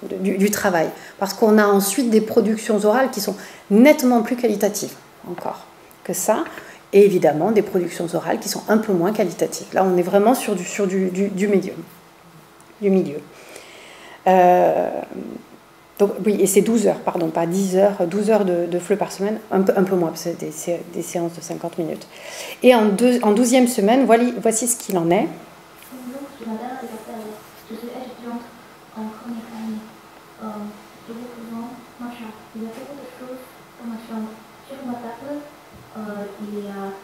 du travail. Parce qu'on a ensuite des productions orales qui sont nettement plus qualitatives encore que ça, et évidemment des productions orales qui sont un peu moins qualitatives. Là, on est vraiment sur du médium. Du milieu. Donc, oui, et c'est 12 heures, pardon, pas 10 heures, 12 heures de FLE par semaine, un peu moins, parce que c'est des séances de 50 minutes. Et en 12e semaine, voici ce qu'il en est. Bonjour, je m'appelle Isabelle, je suis étudiante en première année. Je vous présente ma chambre. Il y a beaucoup de choses dans ma chambre. Sur ma table, il y a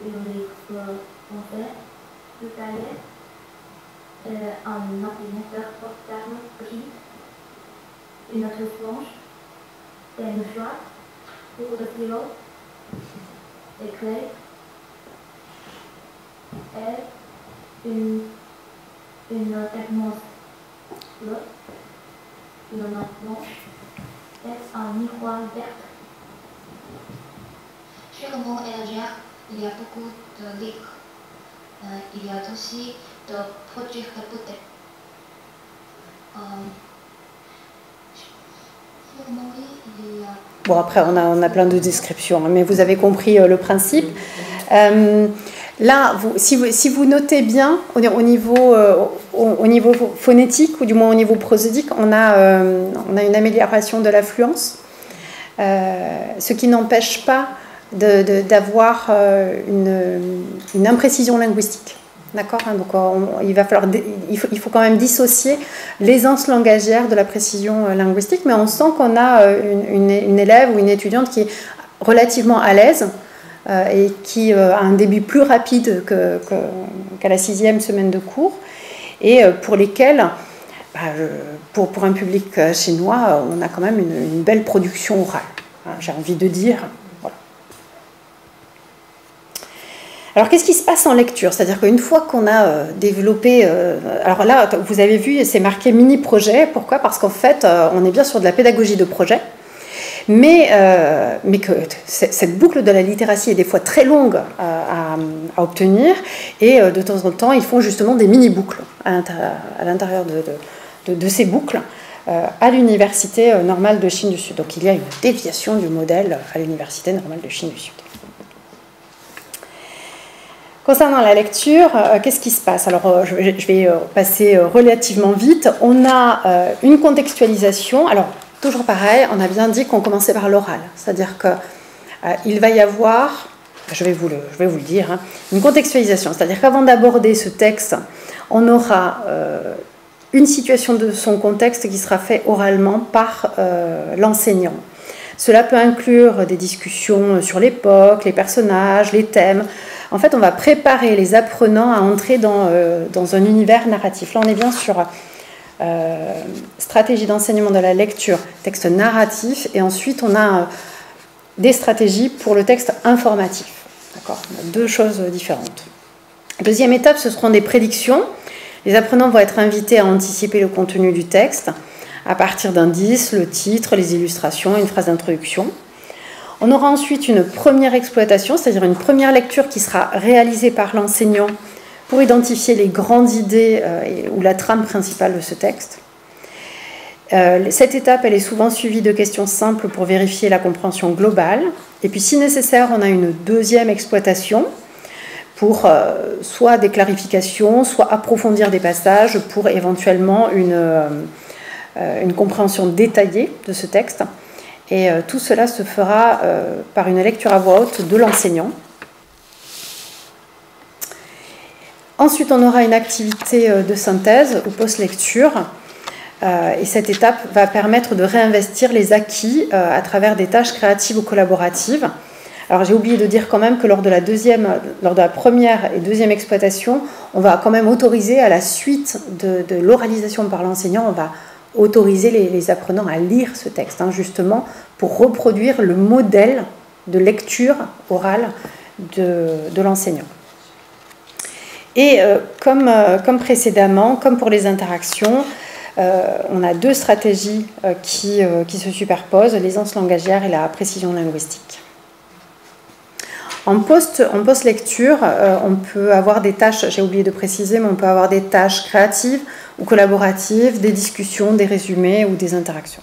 une livre français, du cahier, un ordinateur portable gris, une autre planche, des mouchoirs, beaucoup de stylos, des clés et une thermos bleue, une note blanche et un miroir vert. Sur le mot élargir, il y a beaucoup de livres. Il y a aussi de produits de beauté. Bon, après, on a plein de descriptions, hein, mais vous avez compris le principe. Là, si vous notez bien, au niveau phonétique, ou du moins au niveau prosodique, on a une amélioration de l'affluence, ce qui n'empêche pas d'avoir une imprécision linguistique. D'accord, hein, donc il faut quand même dissocier l'aisance langagière de la précision linguistique, mais on sent qu'on a une élève ou une étudiante qui est relativement à l'aise et qui a un début plus rapide qu'à la 6e semaine de cours, et pour lesquels, pour un public chinois, on a quand même une belle production orale, hein, j'ai envie de dire. Alors, qu'est-ce qui se passe en lecture? C'est-à-dire qu'une fois qu'on a développé... alors là, vous avez vu, c'est marqué mini-projet. Pourquoi? Parce qu'en fait, on est bien sur de la pédagogie de projet, mais que cette boucle de la littératie est des fois très longue à obtenir, et de temps en temps, ils font justement des mini-boucles à l'intérieur de ces boucles à l'Université normale de Chine du Sud. Donc, il y a une déviation du modèle à l'Université normale de Chine du Sud. Concernant la lecture, qu'est-ce qui se passe? Alors, je vais passer relativement vite. On a une contextualisation. Alors, toujours pareil, on a bien dit qu'on commençait par l'oral. C'est-à-dire qu'il va y avoir, je vais vous le dire, hein, une contextualisation. C'est-à-dire qu'avant d'aborder ce texte, on aura une situation de son contexte qui sera faite oralement par l'enseignant. Cela peut inclure des discussions sur l'époque, les personnages, les thèmes. En fait, on va préparer les apprenants à entrer dans un univers narratif. Là, on est bien sur stratégie d'enseignement de la lecture, texte narratif, et ensuite, on a des stratégies pour le texte informatif. D'accord ? Deux choses différentes. Deuxième étape, ce seront des prédictions. Les apprenants vont être invités à anticiper le contenu du texte à partir d'indices, le titre, les illustrations et une phrase d'introduction. On aura ensuite une première exploitation, c'est-à-dire une première lecture qui sera réalisée par l'enseignant pour identifier les grandes idées ou la trame principale de ce texte. Cette étape, elle est souvent suivie de questions simples pour vérifier la compréhension globale. Et puis, si nécessaire, on a une deuxième exploitation pour soit des clarifications, soit approfondir des passages pour éventuellement une compréhension détaillée de ce texte. Et tout cela se fera par une lecture à voix haute de l'enseignant. Ensuite, on aura une activité de synthèse ou post-lecture. Et cette étape va permettre de réinvestir les acquis à travers des tâches créatives ou collaboratives. Alors, j'ai oublié de dire quand même que lors de la première et deuxième exploitation, on va quand même autoriser à la suite de l'oralisation par l'enseignant, on va autoriser les apprenants à lire ce texte, hein, justement pour reproduire le modèle de lecture orale de l'enseignant. Et comme précédemment, comme pour les interactions, on a deux stratégies qui se superposent, l'aisance langagière et la précision linguistique. En post-lecture, on peut avoir des tâches, j'ai oublié de préciser, mais on peut avoir des tâches créatives ou collaboratives, des discussions, des résumés ou des interactions.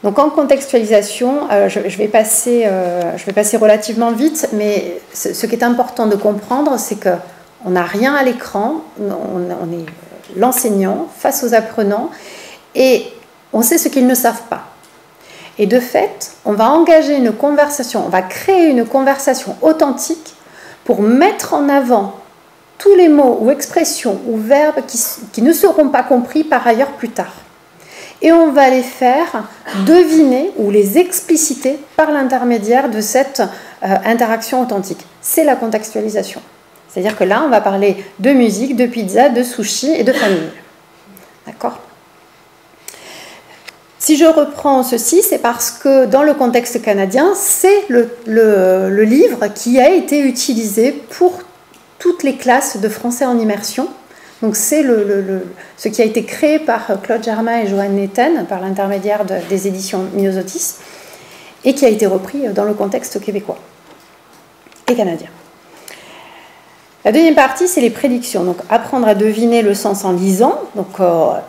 Donc en contextualisation, je vais passer relativement vite, mais ce qui est important de comprendre, c'est qu'on n'a rien à l'écran, on est l'enseignant face aux apprenants et on sait ce qu'ils ne savent pas. Et de fait, on va engager une conversation, on va créer une conversation authentique pour mettre en avant tous les mots ou expressions ou verbes qui ne seront pas compris par ailleurs plus tard. Et on va les faire deviner ou les expliciter par l'intermédiaire de cette interaction authentique. C'est la contextualisation. C'est-à-dire que là, on va parler de musique, de pizza, de sushi et de famille. D'accord ? Si je reprends ceci, c'est parce que dans le contexte canadien, c'est le livre qui a été utilisé pour toutes les classes de français en immersion. Donc c'est ce qui a été créé par Claude Germain et Joanne Netten par l'intermédiaire des éditions Myosotis et qui a été repris dans le contexte québécois et canadien. La deuxième partie, c'est les prédictions. Donc, apprendre à deviner le sens en lisant,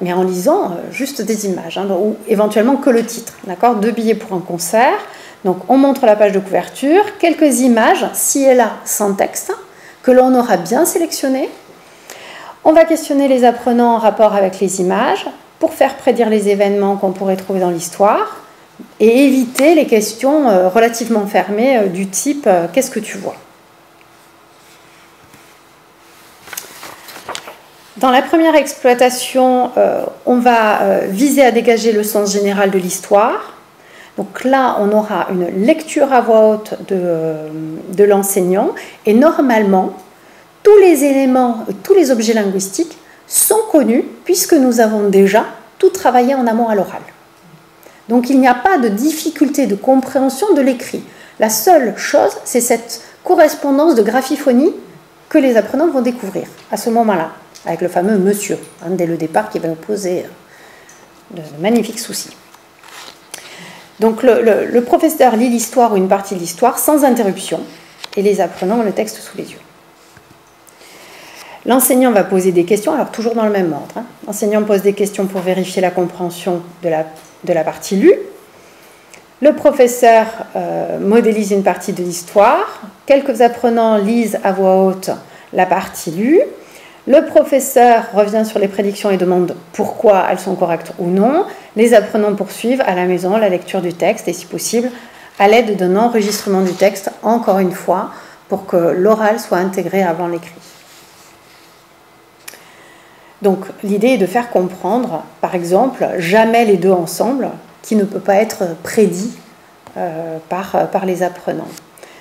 mais en lisant juste des images, ou éventuellement que le titre. D'accord ? 2 billets pour un concert. Donc, on montre la page de couverture, quelques images, ci et là, sans texte, que l'on aura bien sélectionnées. On va questionner les apprenants en rapport avec les images pour faire prédire les événements qu'on pourrait trouver dans l'histoire et éviter les questions relativement fermées du type « Qu'est-ce que tu vois ?» Dans la première exploitation, on va viser à dégager le sens général de l'histoire. Donc là, on aura une lecture à voix haute de l'enseignant et normalement, tous les éléments, tous les objets linguistiques sont connus puisque nous avons déjà tout travaillé en amont à l'oral. Donc il n'y a pas de difficulté de compréhension de l'écrit. La seule chose, c'est cette correspondance de graphiphonie que les apprenants vont découvrir à ce moment-là, avec le fameux monsieur, dès le départ, qui va nous poser de magnifiques soucis. Donc le professeur lit l'histoire ou une partie de l'histoire sans interruption et les apprenants ont le texte sous les yeux. L'enseignant va poser des questions, alors toujours dans le même ordre. L'enseignant pose des questions pour vérifier la compréhension de la partie lue. Le professeur modélise une partie de l'histoire. Quelques apprenants lisent à voix haute la partie lue. Le professeur revient sur les prédictions et demande pourquoi elles sont correctes ou non. Les apprenants poursuivent à la maison la lecture du texte et si possible à l'aide d'un enregistrement du texte, encore une fois, pour que l'oral soit intégré avant l'écrit. Donc l'idée est de faire comprendre, par exemple, jamais les deux ensemble, qui ne peut pas être prédit par les apprenants.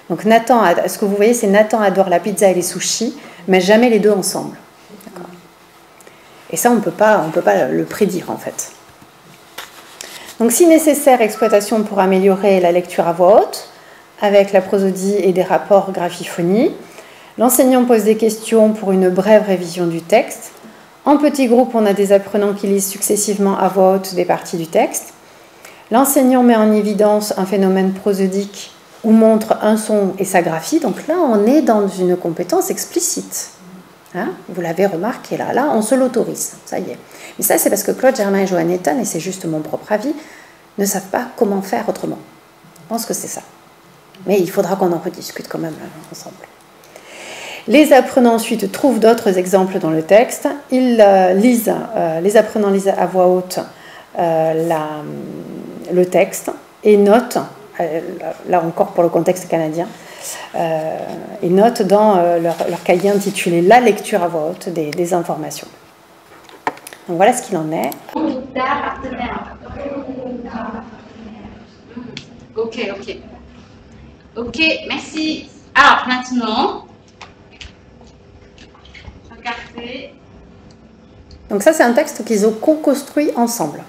Donc Nathan, ce que vous voyez, c'est Nathan adore la pizza et les sushis, mais jamais les deux ensemble. Et ça, on ne peut pas le prédire, en fait. Donc, si nécessaire, exploitation pour améliorer la lecture à voix haute, avec la prosodie et des rapports graphiphonie. L'enseignant pose des questions pour une brève révision du texte. En petit groupe, on a des apprenants qui lisent successivement à voix haute des parties du texte. L'enseignant met en évidence un phénomène prosodique ou montre un son et sa graphie. Donc là, on est dans une compétence explicite. Vous l'avez remarqué là, on se l'autorise, ça y est. Mais ça, c'est parce que Claude Germain et Johan Ethan, et c'est juste mon propre avis, ne savent pas comment faire autrement. Je pense que c'est ça. Mais il faudra qu'on en rediscute quand même ensemble. Les apprenants ensuite trouvent d'autres exemples dans le texte. Les apprenants lisent à voix haute le texte et notent, là encore pour le contexte canadien, et notent dans leur cahier intitulé « La lecture à voix haute des informations ». Donc voilà ce qu'il en est. Ok, merci. Alors maintenant, regardez. Donc ça, c'est un texte qu'ils ont co-construit ensemble.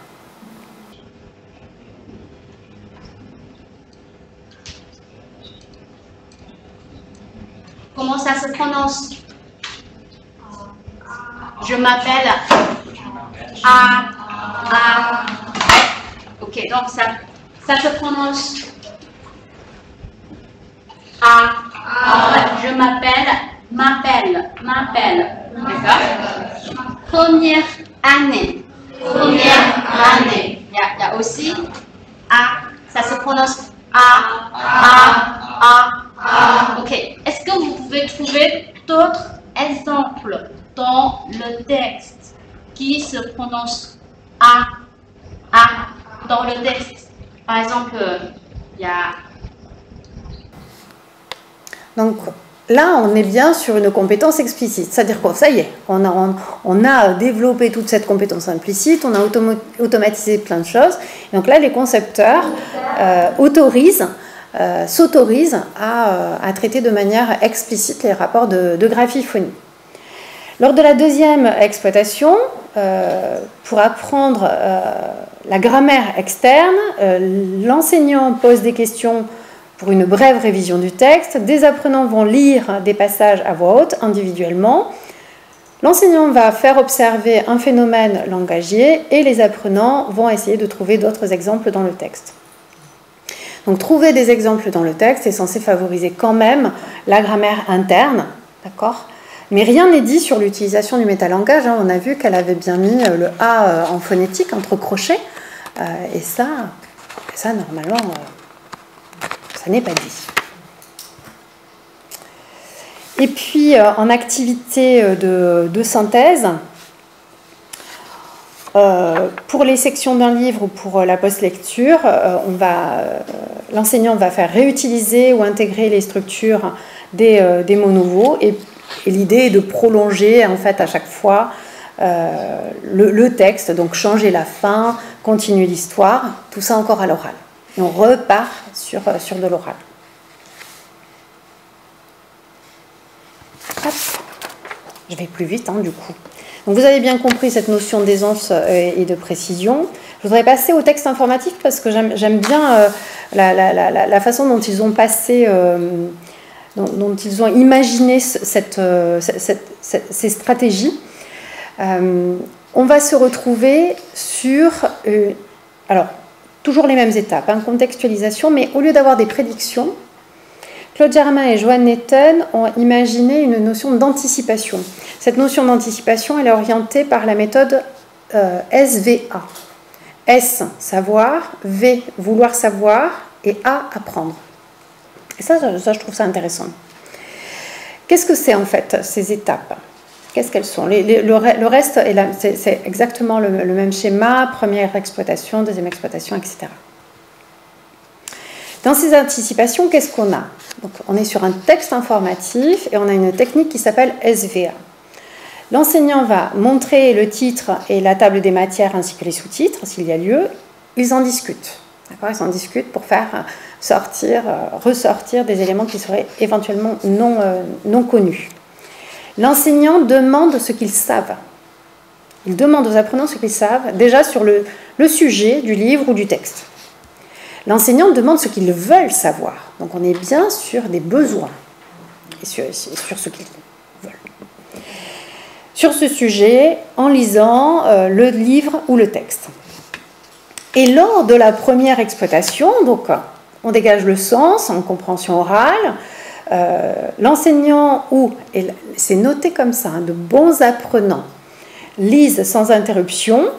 Comment ça se prononce? Je m'appelle Ok, donc ça se prononce Je m'appelle. D'accord? Première année. Il y a aussi ça se prononce Ok. Est-ce que vous pouvez trouver d'autres exemples dans le texte qui se prononcent dans le texte? Par exemple, il y a... Donc là, on est bien sur une compétence explicite. C'est-à-dire que ça y est, on a développé toute cette compétence implicite, on a automatisé plein de choses. Donc là, les concepteurs s'autorisent à traiter de manière explicite les rapports de graphiphonie. Lors de la deuxième exploitation, pour apprendre la grammaire externe, l'enseignant pose des questions pour une brève révision du texte. Des apprenants vont lire des passages à voix haute individuellement. L'enseignant va faire observer un phénomène langagier et les apprenants vont essayer de trouver d'autres exemples dans le texte. Donc trouver des exemples dans le texte est censé favoriser quand même la grammaire interne, d'accord ? Mais rien n'est dit sur l'utilisation du métalangage. On a vu qu'elle avait bien mis le A en phonétique, entre crochets. Et ça normalement, ça n'est pas dit. Et puis, en activité de synthèse, pour les sections d'un livre ou pour la post-lecture, l'enseignant va faire réutiliser ou intégrer les structures des mots nouveaux. Et l'idée est de prolonger, en fait, à chaque fois, le texte, donc changer la fin, continuer l'histoire, tout ça encore à l'oral. Et on repart sur de l'oral. Je vais plus vite, du coup. Donc vous avez bien compris cette notion d'aisance et de précision. Je voudrais passer au texte informatif parce que j'aime bien la façon dont ils ont passé, dont ils ont imaginé ces stratégies. On va se retrouver sur, alors, toujours les mêmes étapes, contextualisation, mais au lieu d'avoir des prédictions, Claude Germain et Joanne Netton ont imaginé une notion d'anticipation. Cette notion d'anticipation, elle est orientée par la méthode SVA. S, savoir, V, vouloir savoir, et A, apprendre. Et ça, je trouve ça intéressant. Qu'est-ce que c'est en fait, ces étapes? Qu'est-ce qu'elles sont? Le reste, c'est exactement le même schéma, première exploitation, deuxième exploitation, etc. Dans ces anticipations, qu'est-ce qu'on a? Donc, on est sur un texte informatif et on a une technique qui s'appelle SVA. L'enseignant va montrer le titre et la table des matières ainsi que les sous-titres, s'il y a lieu. Ils en discutent. Ils en discutent pour faire ressortir des éléments qui seraient éventuellement non connus. L'enseignant demande ce qu'ils savent. Il demande aux apprenants ce qu'ils savent, déjà sur le sujet du livre ou du texte. L'enseignant demande ce qu'ils veulent savoir. Donc on est bien sur des besoins et sur ce qu'ils veulent. Sur ce sujet, en lisant le livre ou le texte. Et lors de la première exploitation, donc on dégage le sens en compréhension orale. L'enseignant et c'est noté comme ça, de bons apprenants lisent sans interruption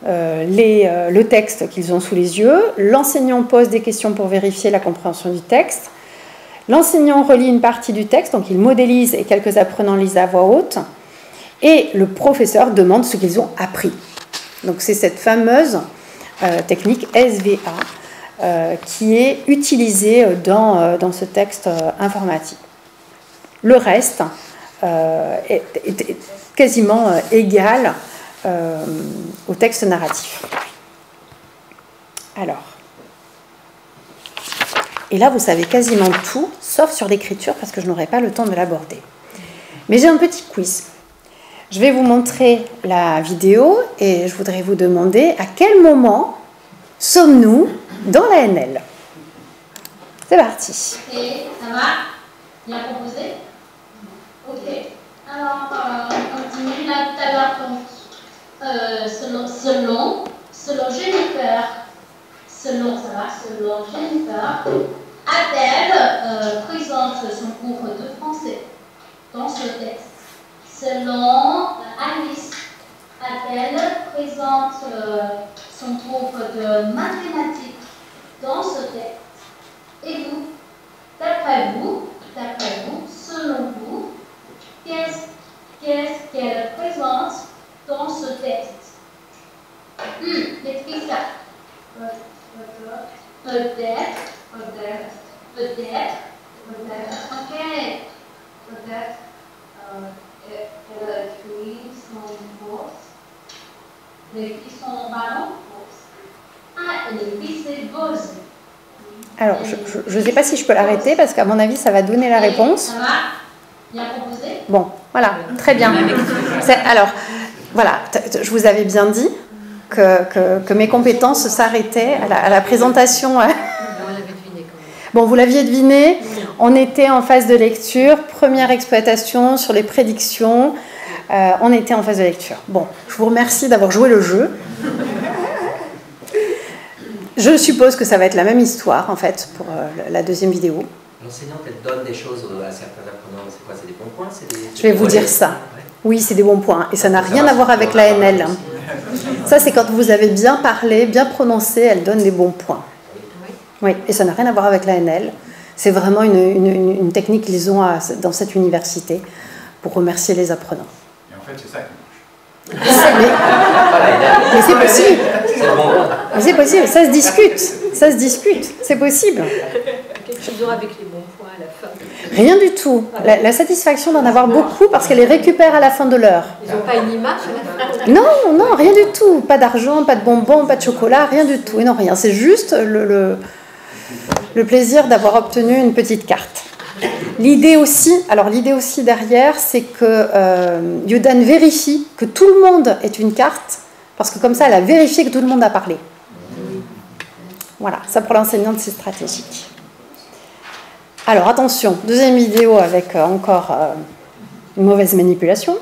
le texte qu'ils ont sous les yeux. L'enseignant pose des questions pour vérifier la compréhension du texte. L'enseignant relit une partie du texte, donc il modélise et quelques apprenants lisent à voix haute. Et le professeur demande ce qu'ils ont appris. Donc c'est cette fameuse technique SVA qui est utilisée dans ce texte informatique. Le reste est quasiment égal au texte narratif. Alors, et là vous savez quasiment tout, sauf sur l'écriture, parce que je n'aurai pas le temps de l'aborder. Mais j'ai un petit quiz. Je vais vous montrer la vidéo et je voudrais vous demander à quel moment sommes-nous dans la NL. C'est parti. Et ça va? Bien composé? Ok. Alors, on continue là tout à l'heure. Selon Jennifer, selon Jennifer, Adèle présente son cours de français dans ce texte. Selon Alice, Adèle présente son cours de mathématiques dans ce texte. Et vous, d'après vous, selon vous, qu'est-ce qu'elle présente dans ce texte? Patricia. Peut-être. Ok. Peut-être. Elle écrit son bourse. Elle écrit son ballon. Ah, elle écrit ses bosses. Alors, je ne sais pas si je peux l'arrêter parce qu'à mon avis, ça va donner la réponse. Ça va? Bien composé? Bon, voilà, très bien. Alors, voilà, je vous avais bien dit que mes compétences s'arrêtaient à la présentation. Bon, vous l'aviez deviné, on était en phase de lecture, première exploitation sur les prédictions, on était en phase de lecture. Bon, je vous remercie d'avoir joué le jeu. Je suppose que ça va être la même histoire, en fait, pour la deuxième vidéo. L'enseignante, elle donne des choses à certains apprenants. C'est quoi? C'est des bons points? Je vais vous dire ça. Oui, c'est des bons points. Et ça n'a rien à voir avec l'ANL. Ça, c'est quand vous avez bien parlé, bien prononcé, elle donne des bons points. Oui, et ça n'a rien à voir avec l'ANL. C'est vraiment une technique qu'ils ont dans cette université pour remercier les apprenants. Et en fait, c'est ça qui marche. Mais c'est possible. Mais c'est possible. Ça se discute. Ça se discute. C'est possible. Qu'est-ce qu'ils ont avec les bons points à la fin? Rien du tout. La satisfaction d'en avoir beaucoup parce qu'elle les récupère à la fin de l'heure. Ils n'ont pas une image à la fin? Non, non, rien du tout. Pas d'argent, pas de bonbons, pas de chocolat, rien du tout. Et non, rien. C'est juste le plaisir d'avoir obtenu une petite carte. L'idée aussi derrière, c'est que Yodan vérifie que tout le monde ait une carte, parce que comme ça, elle a vérifié que tout le monde a parlé. Voilà, ça pour l'enseignante, c'est stratégique. Alors attention, deuxième vidéo avec encore une mauvaise manipulation.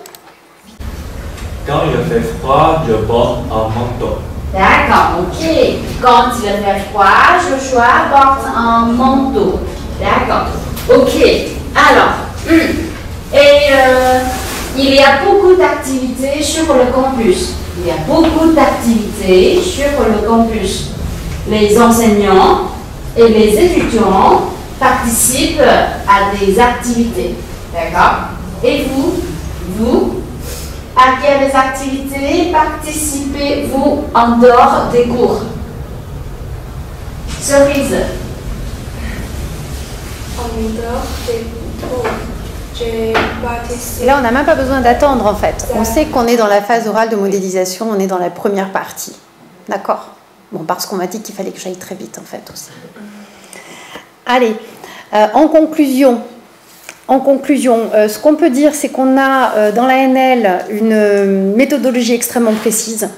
Quand il fait froid, je porte un manteau. D'accord, ok. Quand il fait froid, Joshua porte un manteau. D'accord, ok. Alors, il y a beaucoup d'activités sur le campus. Il y a beaucoup d'activités sur le campus. Les enseignants et les étudiants participent à des activités. D'accord? Et vous, à quelles activités participez-vous en dehors des cours? Cerise. En dehors des cours, j'ai participé. Et là, on n'a même pas besoin d'attendre en fait. On sait qu'on est dans la phase orale de modélisation, on est dans la première partie. D'accord? Bon, parce qu'on m'a dit qu'il fallait que j'aille très vite en fait aussi. Allez, en conclusion, ce qu'on peut dire, c'est qu'on a dans l'ANL une méthodologie extrêmement précise,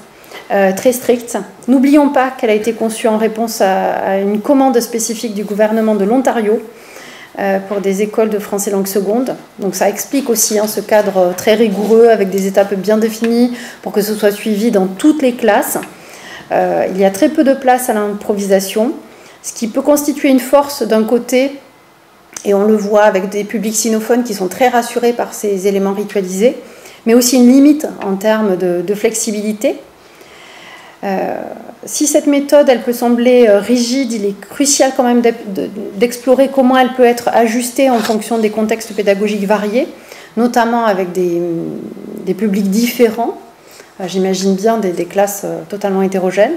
très stricte. N'oublions pas qu'elle a été conçue en réponse à une commande spécifique du gouvernement de l'Ontario pour des écoles de français langue seconde. Donc ça explique aussi ce cadre très rigoureux avec des étapes bien définies pour que ce soit suivi dans toutes les classes. Il y a très peu de place à l'improvisation, ce qui peut constituer une force d'un côté, et on le voit avec des publics sinophones qui sont très rassurés par ces éléments ritualisés, mais aussi une limite en termes de flexibilité. Si cette méthode, elle peut sembler rigide, il est crucial quand même d'explorer comment elle peut être ajustée en fonction des contextes pédagogiques variés, notamment avec des publics différents. J'imagine bien des classes totalement hétérogènes.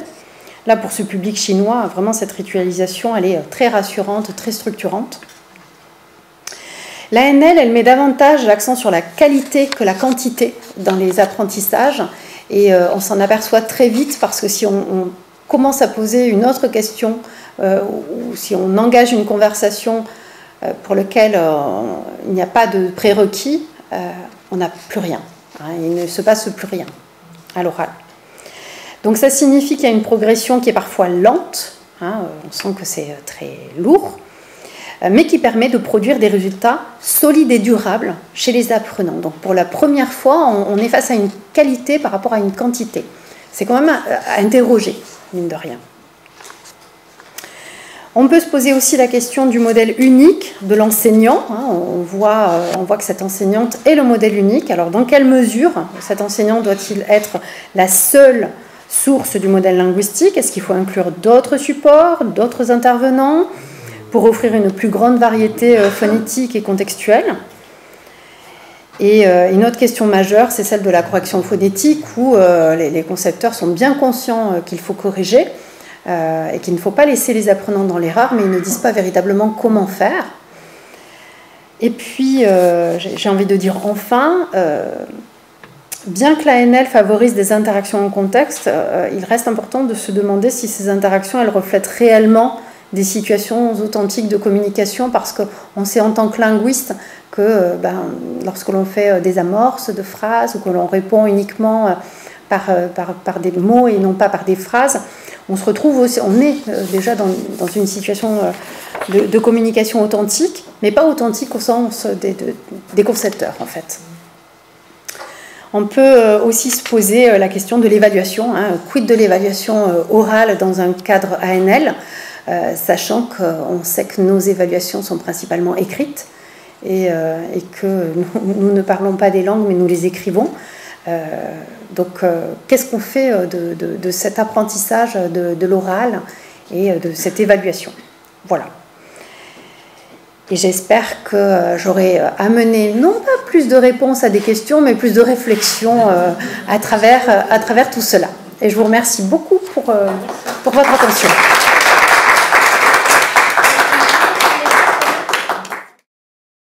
Là, pour ce public chinois, vraiment, cette ritualisation, elle est très rassurante, très structurante. L'ANL, elle met davantage l'accent sur la qualité que la quantité dans les apprentissages. Et on s'en aperçoit très vite parce que si on commence à poser une autre question ou si on engage une conversation pour laquelle il n'y a pas de prérequis, on n'a plus rien. Il ne se passe plus rien à l'oral. Donc ça signifie qu'il y a une progression qui est parfois lente, on sent que c'est très lourd, mais qui permet de produire des résultats solides et durables chez les apprenants. Donc pour la première fois, on est face à une qualité par rapport à une quantité. C'est quand même à interroger, mine de rien. On peut se poser aussi la question du modèle unique de l'enseignant. On voit que cette enseignante est le modèle unique. Alors dans quelle mesure cet enseignant doit-il être la seule source du modèle linguistique? Est-ce qu'il faut inclure d'autres supports, d'autres intervenants pour offrir une plus grande variété phonétique et contextuelle? Et une autre question majeure, c'est celle de la correction phonétique, où les concepteurs sont bien conscients qu'il faut corriger et qu'il ne faut pas laisser les apprenants dans l'erreur, mais ils ne disent pas véritablement comment faire. Et puis, j'ai envie de dire enfin, bien que l'ANL favorise des interactions en contexte, il reste important de se demander si ces interactions, elles reflètent réellement des situations authentiques de communication, parce qu'on sait en tant que linguiste que lorsque l'on fait des amorces de phrases ou que l'on répond uniquement par des mots et non pas par des phrases, on se retrouve aussi, on est déjà dans une situation de communication authentique, mais pas authentique au sens des concepteurs en fait. On peut aussi se poser la question de l'évaluation, quid de l'évaluation orale dans un cadre ANL. sachant qu'on sait que nos évaluations sont principalement écrites et que nous ne parlons pas des langues mais nous les écrivons. Donc qu'est-ce qu'on fait de cet apprentissage de l'oral et de cette évaluation? Voilà. Et j'espère que j'aurai amené non pas plus de réponses à des questions, mais plus de réflexions à travers tout cela. Et je vous remercie beaucoup pour votre attention.